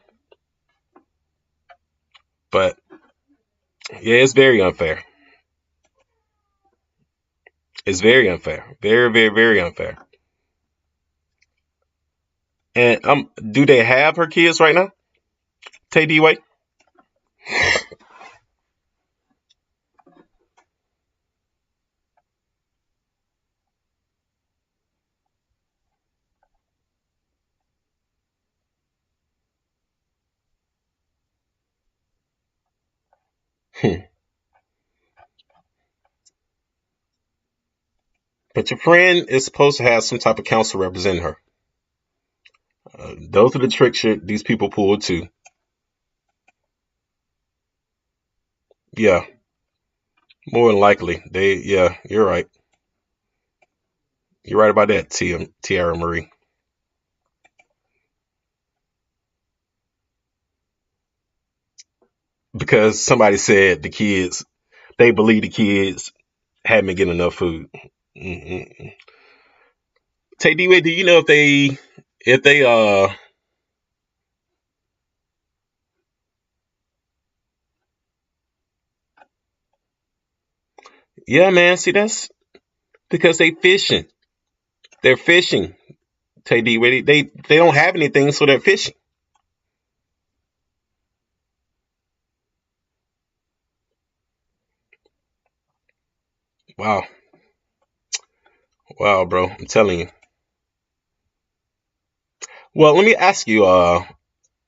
A: But yeah, it's very unfair. It's very unfair. Very, very, very unfair. And do they have her kids right now? Tay D-Way? Hmm. But your friend is supposed to have some type of counsel representing her. Those are the tricks these people pull too. Yeah, more than likely. Yeah, you're right. You're right about that, Tiara Marie. Because somebody said they believe the kids haven't been getting enough food. Mm-mm. Tay D-Way, do you know if they yeah, man, see that's because they fishing. They're fishing. Tay D-Way, they don't have anything, so they're fishing. Wow. Wow, bro. I'm telling you. Well, let me ask you,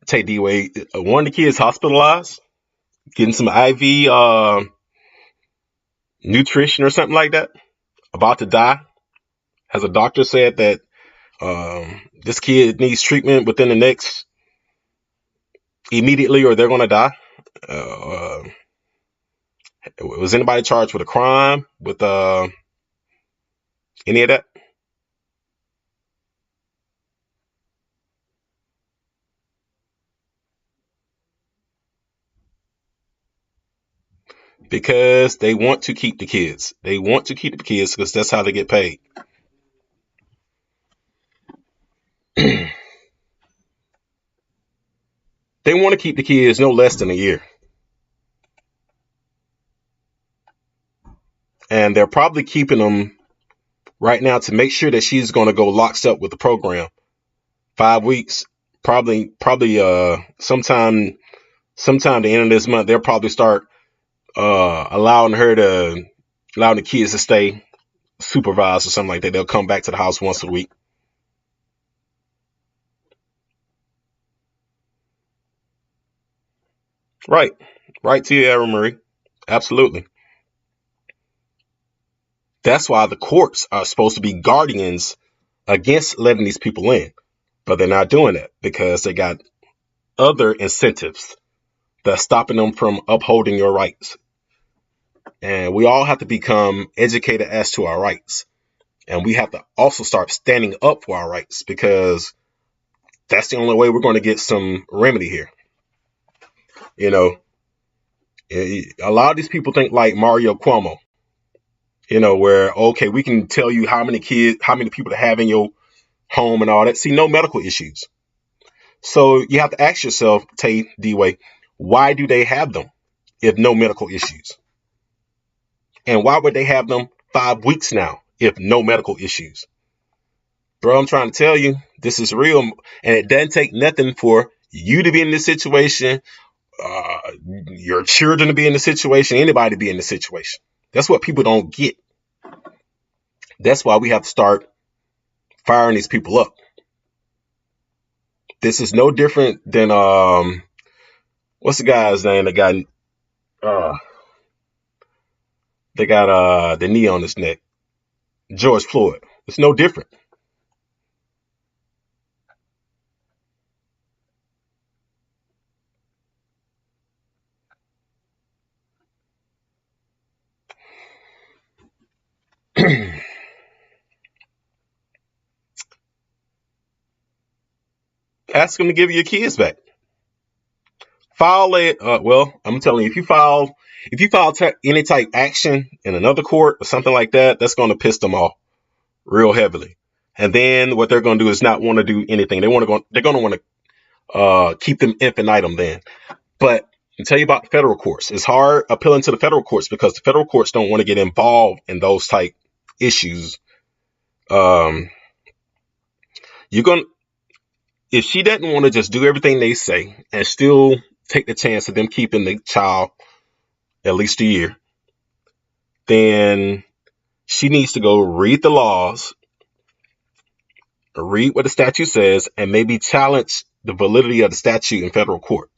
A: Take D-Way, one of the kids hospitalized, getting some IV nutrition or something like that, about to die. Has a doctor said that this kid needs treatment within the next immediately or they're going to die. Was anybody charged with a crime with any of that? Because they want to keep the kids. They want to keep the kids because that's how they get paid. They want to keep the kids no less than a year. And they're probably keeping them right now to make sure that she's going to go lockstep with the program. 5 weeks, probably sometime the end of this month, they'll probably start allowing the kids to stay supervised or something like that. They'll come back to the house once a week. Right. Right to you, Aaron Marie. Absolutely. That's why the courts are supposed to be guardians against letting these people in. But they're not doing that because they got other incentives that's stopping them from upholding your rights. And we all have to become educated as to our rights. And we have to also start standing up for our rights because that's the only way we're going to get some remedy here. You know, a lot of these people think like Mario Cuomo, where, okay, we can tell you how many people to have in your home and all that. See, no medical issues. So you have to ask yourself, Tay D-Way, why do they have them if no medical issues? And why would they have them 5 weeks now if no medical issues? Bro, I'm trying to tell you, this is real. And it doesn't take nothing for you to be in this situation, your children to be in the situation, anybody to be in the situation. That's what people don't get. That's why we have to start firing these people up. This is no different than what's the guy's name that got the knee on his neck? George Floyd. It's no different. Ask them to give you your kids back. File it. Well, I'm telling you, if you file any type action in another court or something like that, that's going to piss them off real heavily. And then what they're going to do is not want to do anything. They're going to want to keep them infinitum then. But I'll tell you about the federal courts. It's hard appealing to the federal courts because the federal courts don't want to get involved in those type issues. You're going if she doesn't want to just do everything they say and still take the chance of them keeping the child at least a year, then she needs to go read the laws, read what the statute says, and maybe challenge the validity of the statute in federal court.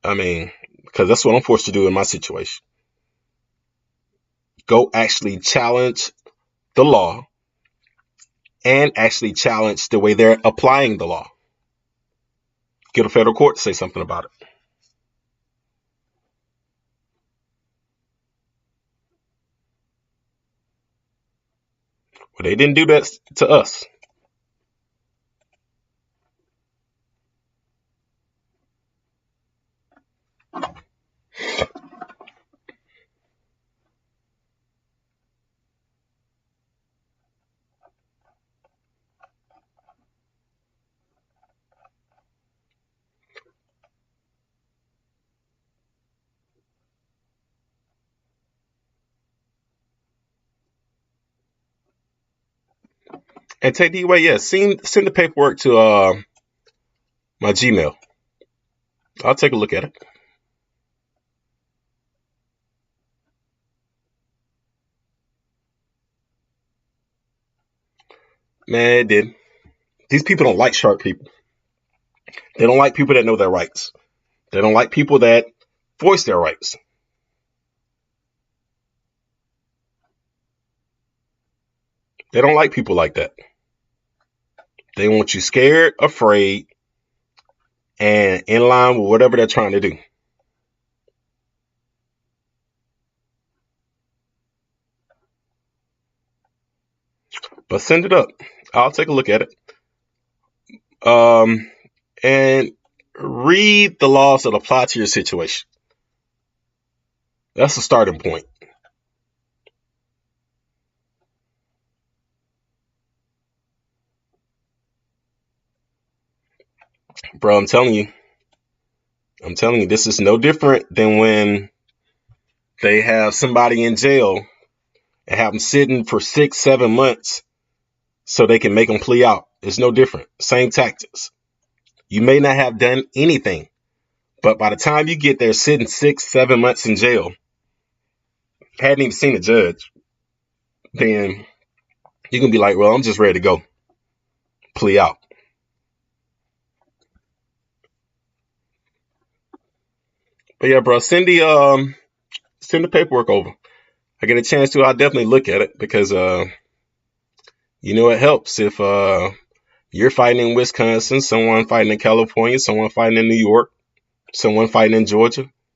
A: I mean, because that's what I'm forced to do in my situation. Go actually challenge the law and actually challenge the way they're applying the law. Get a federal court to say something about it. Well, they didn't do that to us. And take the way, yeah, send the paperwork to my Gmail. I'll take a look at it. Man, it did. These people don't like sharp people. They don't like people that know their rights. They don't like people that voice their rights. They don't like people like that. They want you scared, afraid, and in line with whatever they're trying to do. But send it up. I'll take a look at it. And read the laws that apply to your situation. That's a starting point. Bro, I'm telling you, this is no different than when they have somebody in jail and have them sitting for 6-7 months so they can make them plea out. It's no different. Same tactics. You may not have done anything, but by the time you get there sitting 6-7 months in jail, hadn't even seen a judge, then you can be like, well, I'm just ready to go. Plea out. But yeah, bro, send the paperwork over. I get a chance to, I'll definitely look at it because it helps if you're fighting in Wisconsin, someone fighting in California, someone fighting in New York, someone fighting in Georgia.